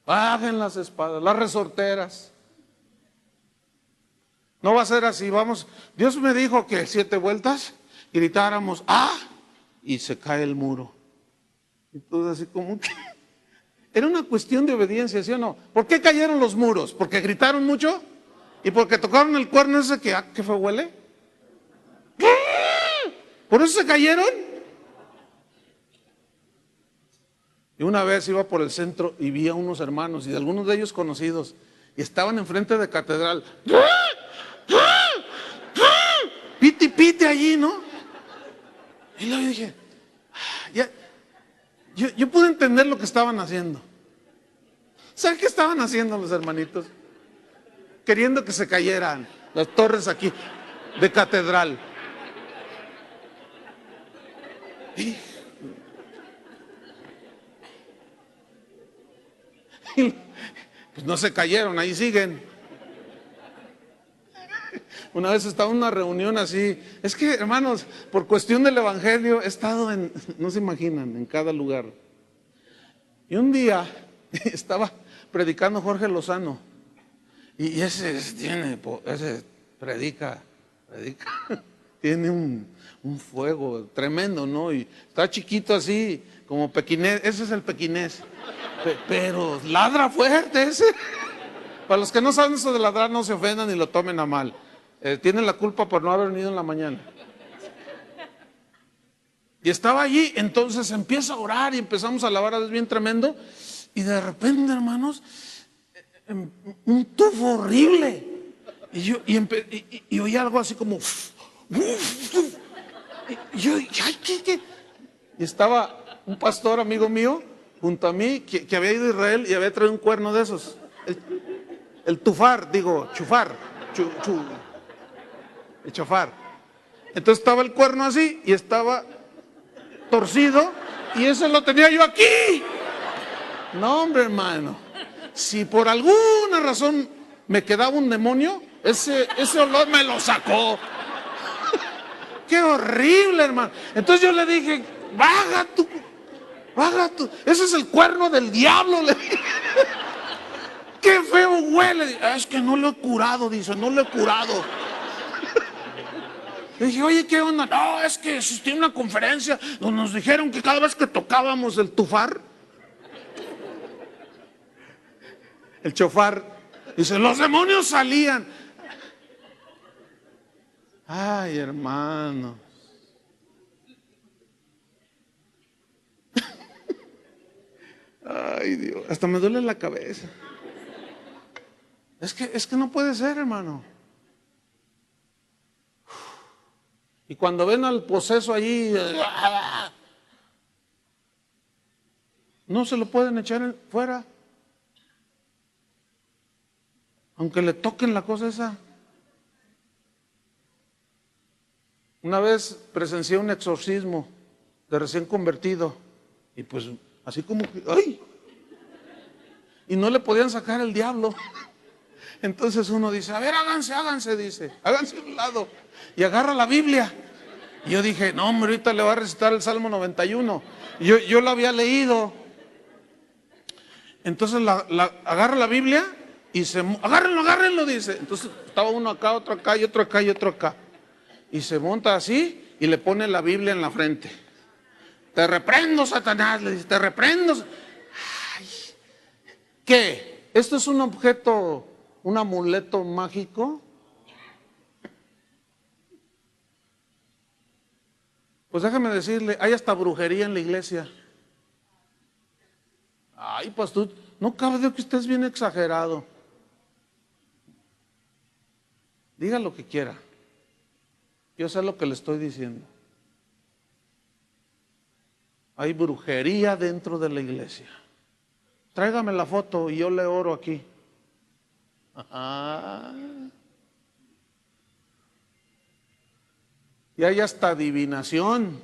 bajen las espadas, las resorteras. No va a ser así, vamos. Dios me dijo que 7 vueltas, gritáramos, ¡ah! Y se cae el muro. Entonces así como que era una cuestión de obediencia, ¿sí o no? ¿Por qué cayeron los muros? ¿Porque gritaron mucho? ¿Y porque tocaron el cuerno ese que, qué fue, huele? ¿Por eso se cayeron? Y una vez iba por el centro y vi a unos hermanos y algunos de ellos conocidos y estaban enfrente de catedral. Piti allí, ¿no? Y luego dije, ya, yo pude entender lo que estaban haciendo. ¿Saben qué estaban haciendo los hermanitos? Queriendo que se cayeran las torres aquí de catedral. Y pues no se cayeron, ahí siguen. Una vez estaba en una reunión así. Es que, hermanos, por cuestión del evangelio he estado no se imaginan, en cada lugar. Y un día estaba predicando Jorge Lozano. Y ese predica, tiene un fuego tremendo, ¿no? Y está chiquito así, como pequinés, ese es el pequinés. Pero ladra fuerte ese. Para los que no saben eso de ladrar, no se ofendan ni lo tomen a mal. Tienen la culpa por no haber venido en la mañana. Y estaba allí, entonces empieza a orar y empezamos a alabar a Dios bien tremendo. Y de repente, hermanos, un tufo horrible. Y oí algo así como. Y yo, ay, ¿qué? Y estaba un pastor amigo mío junto a mí que había ido a Israel y había traído un cuerno de esos. El chufar. El chofar. Entonces estaba el cuerno así y estaba torcido y eso lo tenía yo aquí. No, hombre, hermano, si por alguna razón me quedaba un demonio, ese olor me lo sacó. qué horrible, hermano. Entonces yo le dije, baja tú, ese es el cuerno del diablo, le dije. Qué feo huele. Es que no lo he curado, dice, no lo he curado. Le dije, oye, ¿qué onda? No, es que asistí a una conferencia donde nos dijeron que cada vez que tocábamos el tufar, el chofar, dice, los demonios salían. Ay, hermano. Ay, Dios, hasta me duele la cabeza. Es que no puede ser, hermano. Y cuando ven al poseso allí, no se lo pueden echar fuera. Aunque le toquen la cosa esa. Una vez presencié un exorcismo de recién convertido. Y pues así como que, ¡ay! Y no le podían sacar el diablo. Entonces uno dice, a ver, háganse, dice, háganse a un lado. Y agarra la Biblia. Y yo dije, no, hombre, ahorita le va a recitar el Salmo 91. Y yo lo había leído. Entonces agarra la Biblia y agárrenlo, dice. Entonces estaba uno acá, otro acá y otro acá y otro acá. Y se monta así y le pone la Biblia en la frente. Te reprendo, Satanás, le dice, te reprendo. Ay, ¿qué? ¿Esto es un objeto, un amuleto mágico? Pues déjame decirle, hay hasta brujería en la iglesia. Ay, pastor, no cabe de que usted es bien exagerado. Diga lo que quiera. Yo sé lo que le estoy diciendo. Hay brujería dentro de la iglesia. Tráigame la foto y yo le oro aquí. Y hay hasta adivinación.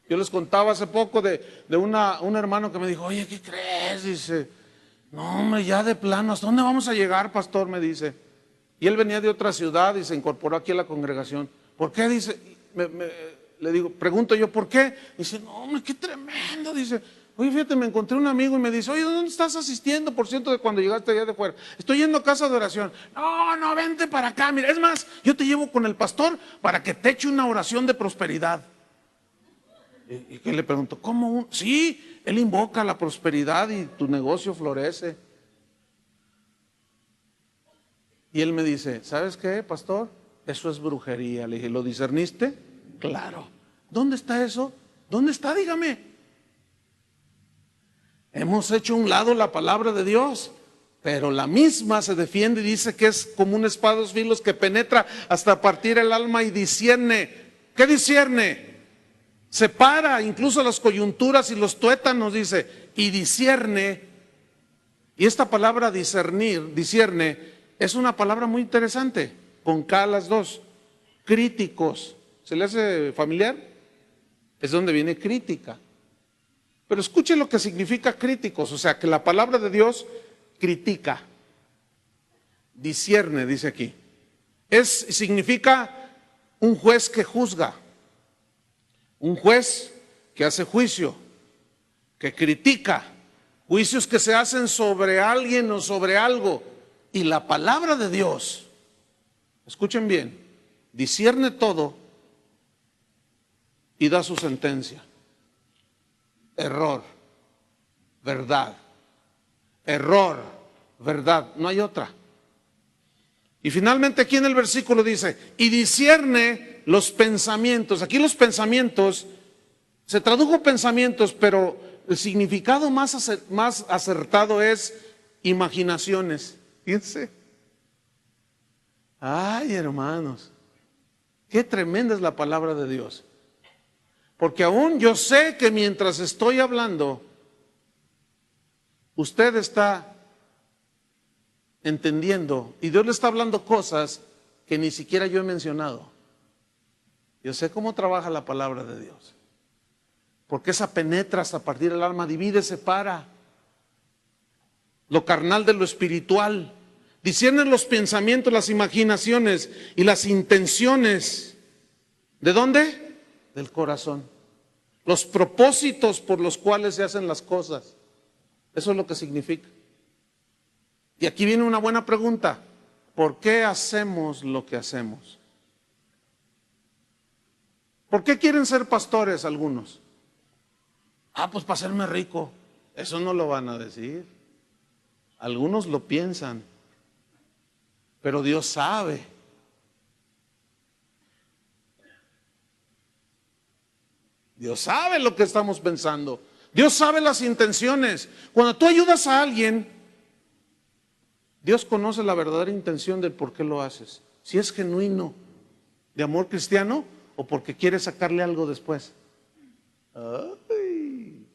Yo les contaba hace poco de un hermano que me dijo, oye, ¿qué crees? Dice, no, hombre, ya de plano, ¿hasta dónde vamos a llegar, pastor? Me dice. Y él venía de otra ciudad y se incorporó aquí a la congregación. ¿Por qué? Dice, le digo, pregunto yo, ¿por qué? Dice, no, hombre, qué tremendo. Dice, oye, fíjate, me encontré un amigo y me dice, oye, ¿dónde estás asistiendo, por cierto, de cuando llegaste allá de fuera? Estoy yendo a casa de oración. No, vente para acá, mira, es más, yo te llevo con el pastor para que te eche una oración de prosperidad. Y que le pregunto, ¿cómo? Sí, él invoca la prosperidad y tu negocio florece. Y él me dice, ¿sabes qué, pastor? Eso es brujería. Le dije, ¿lo discerniste? Claro. ¿Dónde está eso? ¿Dónde está? Dígame. Hemos hecho a un lado la palabra de Dios, pero la misma se defiende y dice que es como un espada de dos filos que penetra hasta partir el alma y discierne. ¿Qué discierne? Separa incluso las coyunturas y los tuétanos, dice, y discierne. Y esta palabra discierne, es una palabra muy interesante, con K las dos. Críticos. ¿Se le hace familiar? Es donde viene crítica. Pero escuche lo que significa críticos, o sea, que la palabra de Dios critica, discierne, dice aquí. Significa un juez que juzga, un juez que hace juicio, que critica, juicios que se hacen sobre alguien o sobre algo. Y la palabra de Dios, escuchen bien, discierne todo y da su sentencia. Error, verdad. Error, verdad. No hay otra. Y finalmente aquí en el versículo dice, y discierne los pensamientos. Aquí los pensamientos, se tradujo pensamientos, pero el significado más acertado es imaginaciones. Fíjense. Ay, hermanos, qué tremenda es la palabra de Dios. Porque aún yo sé que mientras estoy hablando, usted está entendiendo y Dios le está hablando cosas que ni siquiera yo he mencionado. Yo sé cómo trabaja la palabra de Dios. Porque esa penetra hasta partir el alma, divide, separa lo carnal de lo espiritual. Discierne los pensamientos, las imaginaciones y las intenciones ¿De dónde? Del corazón. Los propósitos por los cuales se hacen las cosas. Eso es lo que significa. Y aquí viene una buena pregunta. ¿Por qué hacemos lo que hacemos? ¿Por qué quieren ser pastores algunos? Pues para hacerme rico. Eso no lo van a decir. Algunos lo piensan. Pero Dios sabe. Dios sabe lo que estamos pensando. Dios sabe las intenciones. Cuando tú ayudas a alguien, Dios conoce la verdadera intención del por qué lo haces. Si es genuino, de amor cristiano, o porque quieres sacarle algo después. Ay.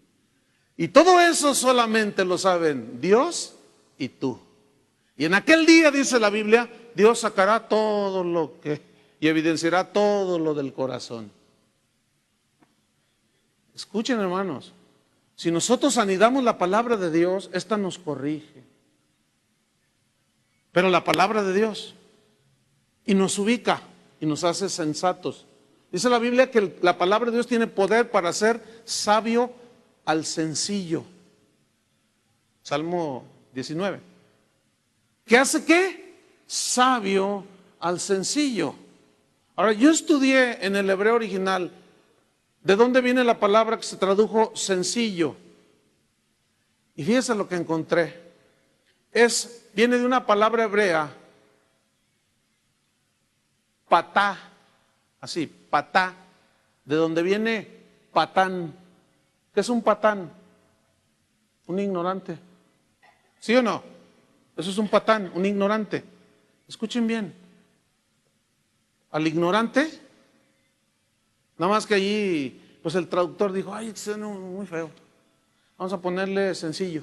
Y todo eso solamente lo saben Dios y tú. Y en aquel día, dice la Biblia, Dios sacará todo lo que y evidenciará todo lo del corazón. Escuchen, hermanos, si nosotros anidamos la palabra de Dios, esta nos corrige. Pero la palabra de Dios y nos ubica y nos hace sensatos. Dice la Biblia que la palabra de Dios tiene poder para hacer sabio al sencillo. Salmo 19. ¿Qué hace qué? Sabio al sencillo. Ahora, yo estudié en el hebreo original de dónde viene la palabra que se tradujo sencillo. Y fíjense lo que encontré. Viene de una palabra hebrea, patá, así, patá, de donde viene patán. ¿Qué es un patán? Un ignorante. ¿Sí o no? Eso es un patán, un ignorante. Escuchen bien. Al ignorante, nada más que allí, pues el traductor dijo, ay, esto es muy feo. Vamos a ponerle sencillo.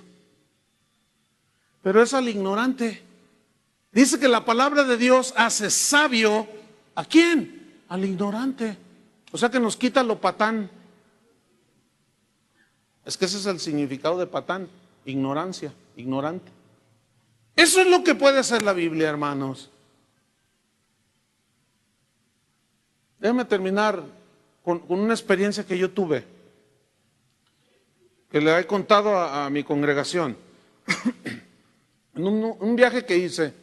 Pero es al ignorante. Dice que la palabra de Dios hace sabio, ¿a quién? Al ignorante. O sea que nos quita lo patán. Es que ese es el significado de patán, ignorancia, ignorante. Eso es lo que puede hacer la Biblia, hermanos. Déjame terminar con una experiencia que yo tuve, que le he contado a mi congregación. En un viaje que hice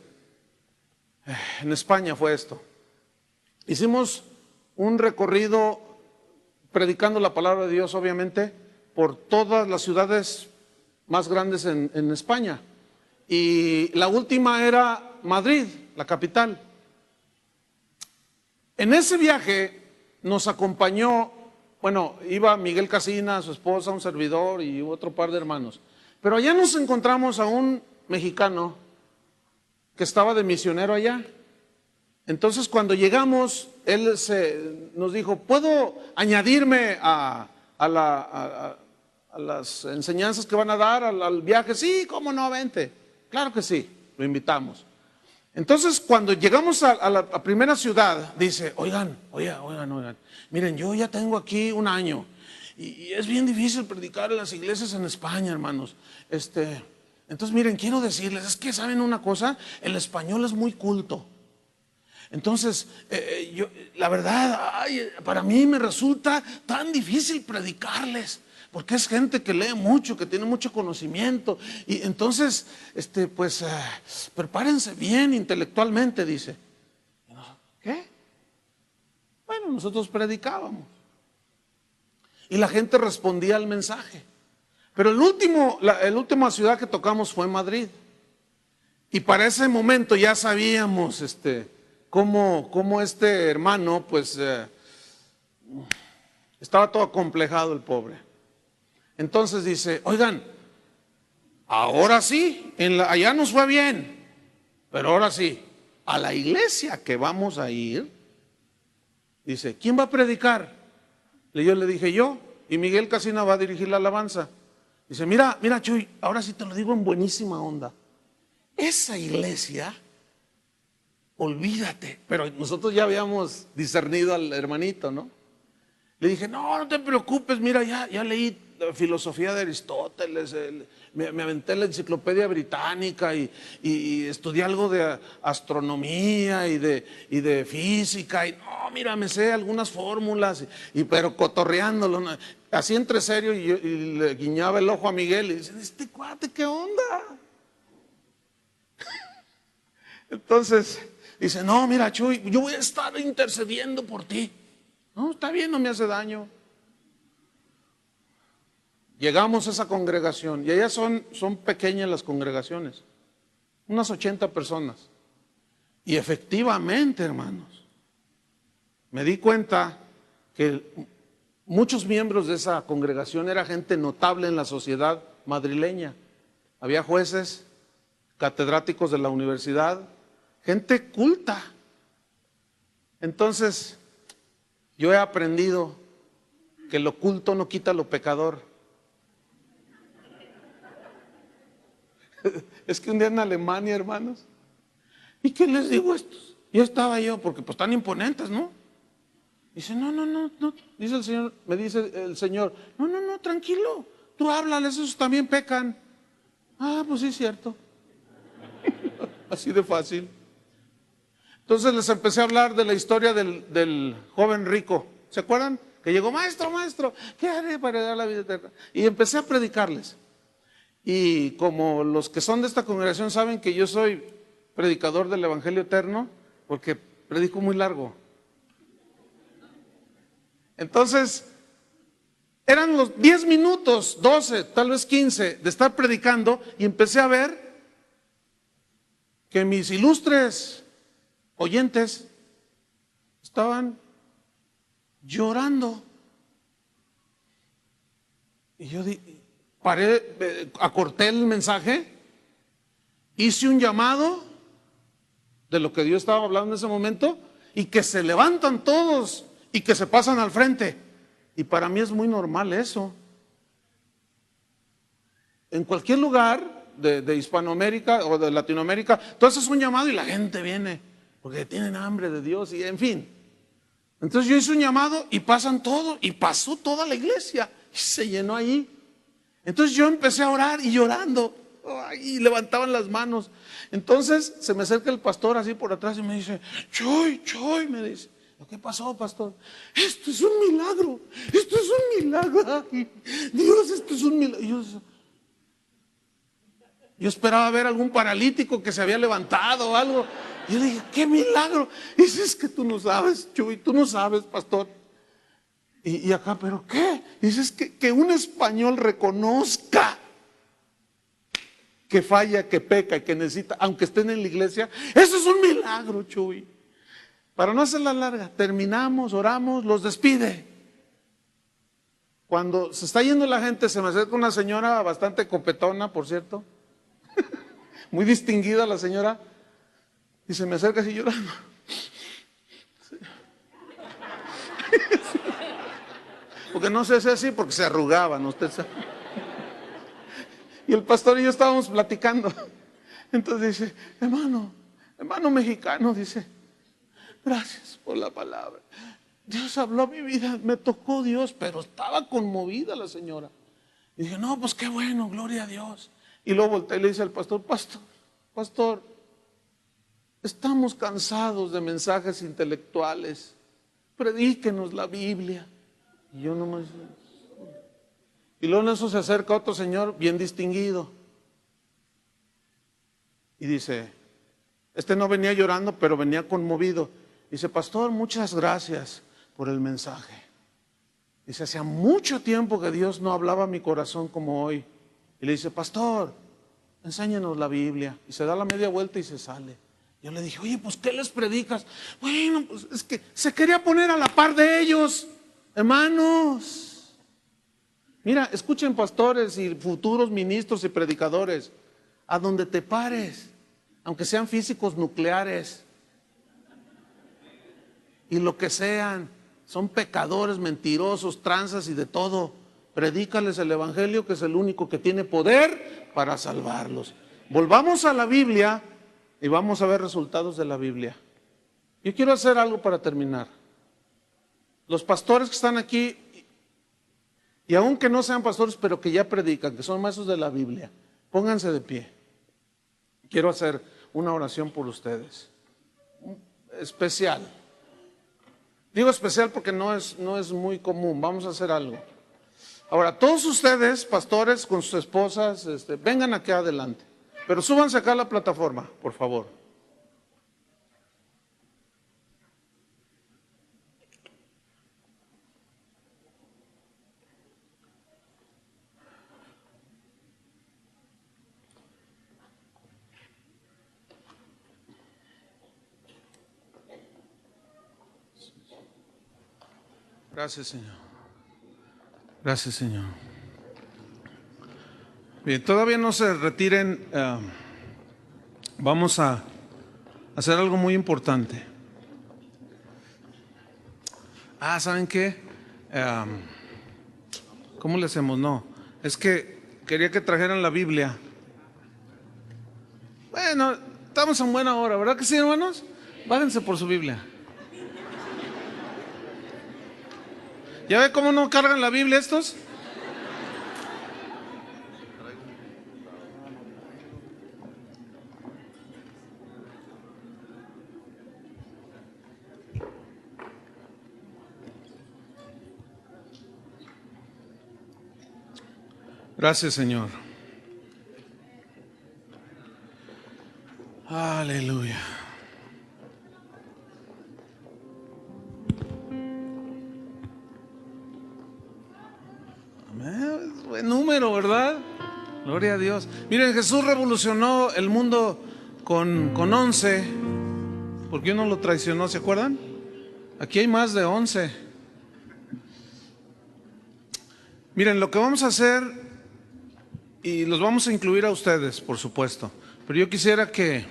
en España fue esto. Hicimos un recorrido predicando la palabra de Dios, obviamente, por todas las ciudades más grandes en España. Y la última era Madrid, la capital. En ese viaje nos acompañó, bueno, iba Miguel Casina, su esposa, un servidor y otro par de hermanos. Pero allá nos encontramos a un mexicano que estaba de misionero allá. Entonces cuando llegamos, él nos dijo, ¿puedo añadirme a las enseñanzas que van a dar al viaje? Sí, cómo no, vente. Claro que sí, lo invitamos. Entonces cuando llegamos a la primera ciudad, dice, oigan, miren, yo ya tengo aquí un año y es bien difícil predicar en las iglesias en España, hermanos. Entonces, miren, quiero decirles, es que saben una cosa, el español es muy culto. Entonces, la verdad, para mí me resulta tan difícil predicarles, porque es gente que lee mucho, que tiene mucho conocimiento. Y entonces, pues, prepárense bien intelectualmente, dice. ¿Qué? Bueno, nosotros predicábamos. Y la gente respondía al mensaje. Pero la última ciudad que tocamos fue Madrid. Y para ese momento ya sabíamos cómo este hermano, pues, estaba todo acomplejado el pobre. Entonces dice, oigan, ahora sí, allá nos fue bien, pero ahora sí, a la iglesia que vamos a ir, dice, ¿quién va a predicar? Yo le dije yo, y Miguel Casina va a dirigir la alabanza. Dice, mira Chuy, ahora sí te lo digo en buenísima onda. Esa iglesia, olvídate. Pero nosotros ya habíamos discernido al hermanito, ¿no? Le dije, no te preocupes, mira, ya leí la filosofía de Aristóteles, me aventé la enciclopedia británica y estudié algo de astronomía y de física. Y no, mira, me sé algunas fórmulas, pero cotorreándolo, ¿no? Así entre serio, y le guiñaba el ojo a Miguel y dice, este cuate, ¿qué onda? Entonces dice, no, mira, Chuy, yo voy a estar intercediendo por ti. No, está bien, no me hace daño. Llegamos a esa congregación y allá son pequeñas las congregaciones, unas 80 personas. Y efectivamente, hermanos, me di cuenta que muchos miembros de esa congregación era gente notable en la sociedad madrileña. Había jueces, catedráticos de la universidad, gente culta. Entonces, yo he aprendido que lo culto no quita lo pecador. Es que un día en Alemania, hermanos, ¿y qué les digo a estos? Ya estaba yo, porque pues están imponentes, ¿no? Dice, no, dice el Señor, me dice el Señor, no, tranquilo, tú háblales, esos también pecan. Ah, pues sí, es cierto. Así de fácil. Entonces les empecé a hablar de la historia del joven rico. ¿Se acuerdan? Que llegó, maestro, ¿qué haré para heredar la vida eterna? Y empecé a predicarles. Y como los que son de esta congregación saben que yo soy predicador del Evangelio eterno, porque predico muy largo. Entonces, eran los 10 minutos, 12, tal vez 15 de estar predicando y empecé a ver que mis ilustres oyentes estaban llorando. Y yo paré, acorté el mensaje, hice un llamado de lo que Dios estaba hablando en ese momento y que se levantan todos y que se pasan al frente. Y para mí es muy normal eso. En cualquier lugar de Hispanoamérica o de Latinoamérica, tú haces un llamado y la gente viene porque tienen hambre de Dios y en fin. Entonces yo hice un llamado y pasan todo y pasó toda la iglesia y se llenó ahí. Entonces yo empecé a orar y llorando y levantaban las manos. Entonces se me acerca el pastor así por atrás y me dice, Chuy, me dice, ¿qué pasó, pastor? Esto es un milagro, Ay, Dios, esto es un milagro. Yo esperaba ver algún paralítico que se había levantado o algo. Yo dije, qué milagro. Y dice, es que tú no sabes, Chuy, tú no sabes, pastor. Y acá, ¿pero qué? Dices que un español reconozca que falla, que peca y que necesita, aunque estén en la iglesia, eso es un milagro, Chuy. Para no hacerla larga, terminamos, oramos, los despide. Cuando se está yendo la gente, se me acerca una señora bastante copetona, por cierto, muy distinguida la señora, y se me acerca así llorando. Porque no sé si así, porque se arrugaban, usted sabe. Y el pastor y yo estábamos platicando. Entonces dice, hermano mexicano, dice, gracias por la palabra. Dios habló a mi vida, me tocó Dios, pero estaba conmovida la señora. Y dije, no, pues qué bueno, gloria a Dios. Y luego volteé y le dice al pastor, estamos cansados de mensajes intelectuales, predíquenos la Biblia. Y yo nomás. Y luego en eso se acerca otro señor bien distinguido. Y dice, este no venía llorando, pero venía conmovido. Dice, pastor, muchas gracias por el mensaje. Dice, hacía mucho tiempo que Dios no hablaba a mi corazón como hoy. Y le dice, pastor, enséñanos la Biblia. Y se da la media vuelta y se sale. Yo le dije, oye, pues ¿qué les predicas? Bueno, pues es que se quería poner a la par de ellos. Hermanos, mira, escuchen pastores y futuros ministros y predicadores, a donde te pares, aunque sean físicos nucleares y lo que sean, son pecadores, mentirosos, tranzas y de todo, predícales el evangelio, que es el único que tiene poder para salvarlos. Volvamos a la Biblia y vamos a ver resultados de la Biblia. Yo quiero hacer algo para terminar. Los pastores que están aquí, Y aunque no sean pastores, pero que ya predican, que son maestros de la Biblia, pónganse de pie. Quiero hacer una oración por ustedes. Especial. Digo especial porque no es muy común. Vamos a hacer algo. Ahora, todos ustedes, pastores, con sus esposas, vengan aquí adelante. Pero súbanse acá a la plataforma, por favor. Gracias, Señor. Gracias, Señor. Bien, todavía no se retiren. Vamos a hacer algo muy importante. ¿Saben qué? ¿Cómo le hacemos? No, es que quería que trajeran la Biblia. Bueno, estamos en buena hora, ¿verdad que sí, hermanos? Bájense por su Biblia. ¿Ya ve cómo no cargan la Biblia estos? Gracias, Señor. Aleluya. Buen número, ¿verdad? Gloria a Dios. Miren, Jesús revolucionó el mundo con 11, porque uno lo traicionó, ¿se acuerdan? Aquí hay más de 11. Miren, lo que vamos a hacer, y los vamos a incluir a ustedes, por supuesto, pero yo quisiera que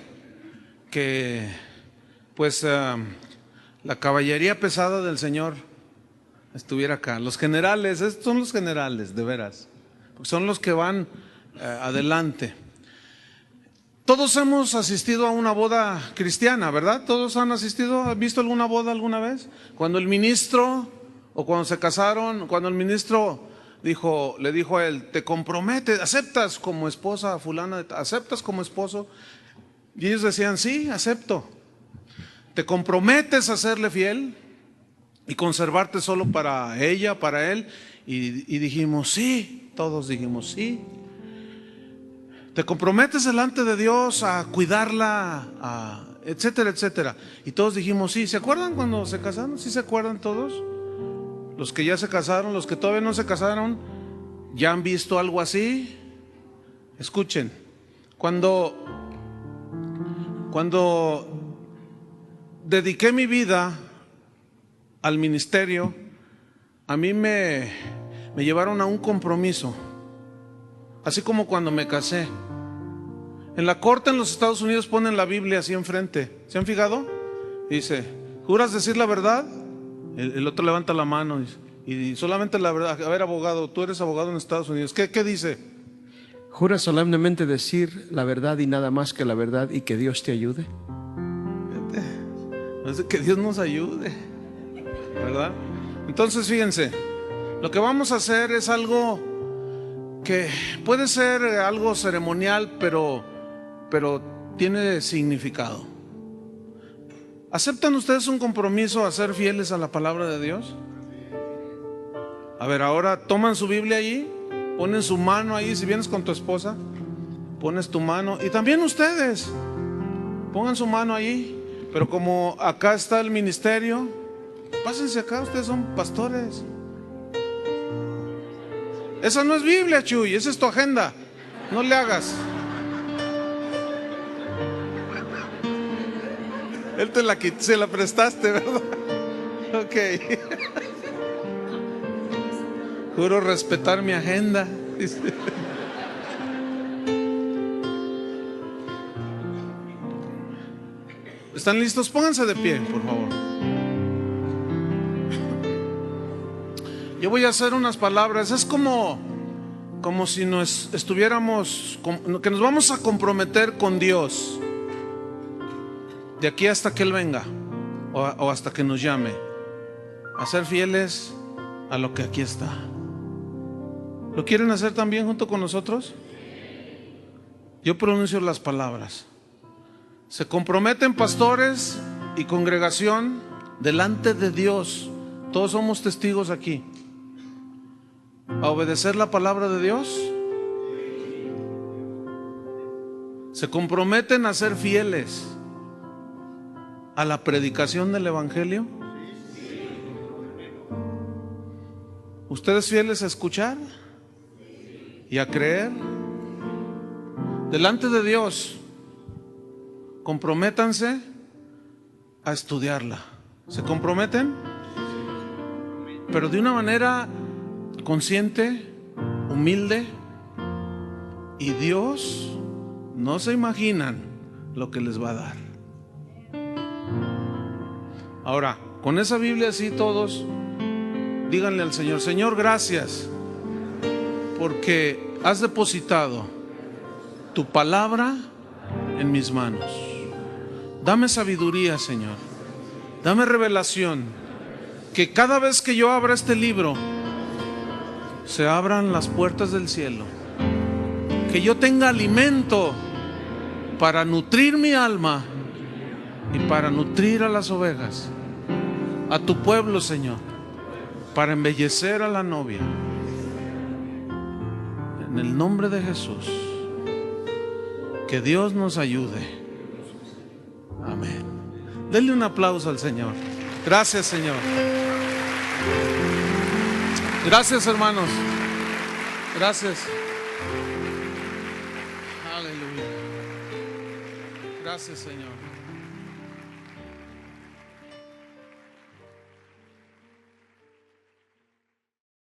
la caballería pesada del Señor estuviera acá. Los generales, estos son los generales, de veras, porque son los que van adelante. Todos hemos asistido a una boda cristiana, ¿verdad? ¿Todos han asistido? ¿Han visto alguna boda alguna vez? Cuando el ministro, o cuando se casaron, cuando el ministro le dijo a él, te comprometes, aceptas como esposa a fulana, aceptas como esposo, y ellos decían, sí, acepto. Te comprometes a serle fiel y conservarte solo para ella, para él, y dijimos, sí, todos dijimos, sí. Te comprometes delante de Dios a cuidarla, etcétera, etcétera. Y todos dijimos, sí. ¿Se acuerdan cuando se casaron? ¿Sí se acuerdan todos? Los que ya se casaron, los que todavía no se casaron, ¿ya han visto algo así? Escuchen, cuando dediqué mi vida al ministerio, a mí me llevaron a un compromiso, así como cuando me casé. En la corte en los Estados Unidos ponen la Biblia así enfrente. ¿Se han fijado? Dice, ¿juras decir la verdad? El otro levanta la mano y solamente la verdad. A ver, abogado, tú eres abogado en Estados Unidos. ¿Qué dice? ¿Juras solemnemente decir la verdad y nada más que la verdad y que Dios te ayude? Que Dios nos ayude, ¿verdad? Entonces fíjense, lo que vamos a hacer es algo que puede ser algo ceremonial, pero tiene significado. ¿Aceptan ustedes un compromiso a ser fieles a la palabra de Dios? A ver, ahora toman su Biblia allí, ponen su mano ahí. Si vienes con tu esposa, pones tu mano, y también ustedes pongan su mano allí. Pero como acá está el ministerio, pásense acá, ustedes son pastores. Esa no es Biblia, Chuy, esa es tu agenda. No le hagas. Él te la quitó, se la prestaste, ¿verdad? Ok. Juro respetar mi agenda. ¿Están listos? Pónganse de pie, por favor. Yo voy a hacer unas palabras. Es como si nos estuviéramos, que nos vamos a comprometer con Dios de aquí hasta que Él venga, o hasta que nos llame, a ser fieles a lo que aquí está. ¿Lo quieren hacer también junto con nosotros? Yo pronuncio las palabras. Se comprometen pastores y congregación delante de Dios. Todos somos testigos aquí. ¿A obedecer la palabra de Dios? ¿Se comprometen a ser fieles a la predicación del Evangelio? ¿Ustedes fieles a escuchar y a creer? Delante de Dios, comprométanse a estudiarla. ¿Se comprometen? Pero de una manera consciente, humilde, y Dios no se imaginan lo que les va a dar. Ahora, con esa Biblia así todos, díganle al Señor: Señor, gracias porque has depositado tu palabra en mis manos. Dame sabiduría, Señor. Dame revelación. Que cada vez que yo abra este libro, se abran las puertas del cielo. Que yo tenga alimento para nutrir mi alma y para nutrir a las ovejas, a tu pueblo, Señor, para embellecer a la novia. En el nombre de Jesús, que Dios nos ayude. Amén. Denle un aplauso al Señor. Gracias, Señor. Gracias, hermanos. Gracias. Aleluya. Gracias, Señor.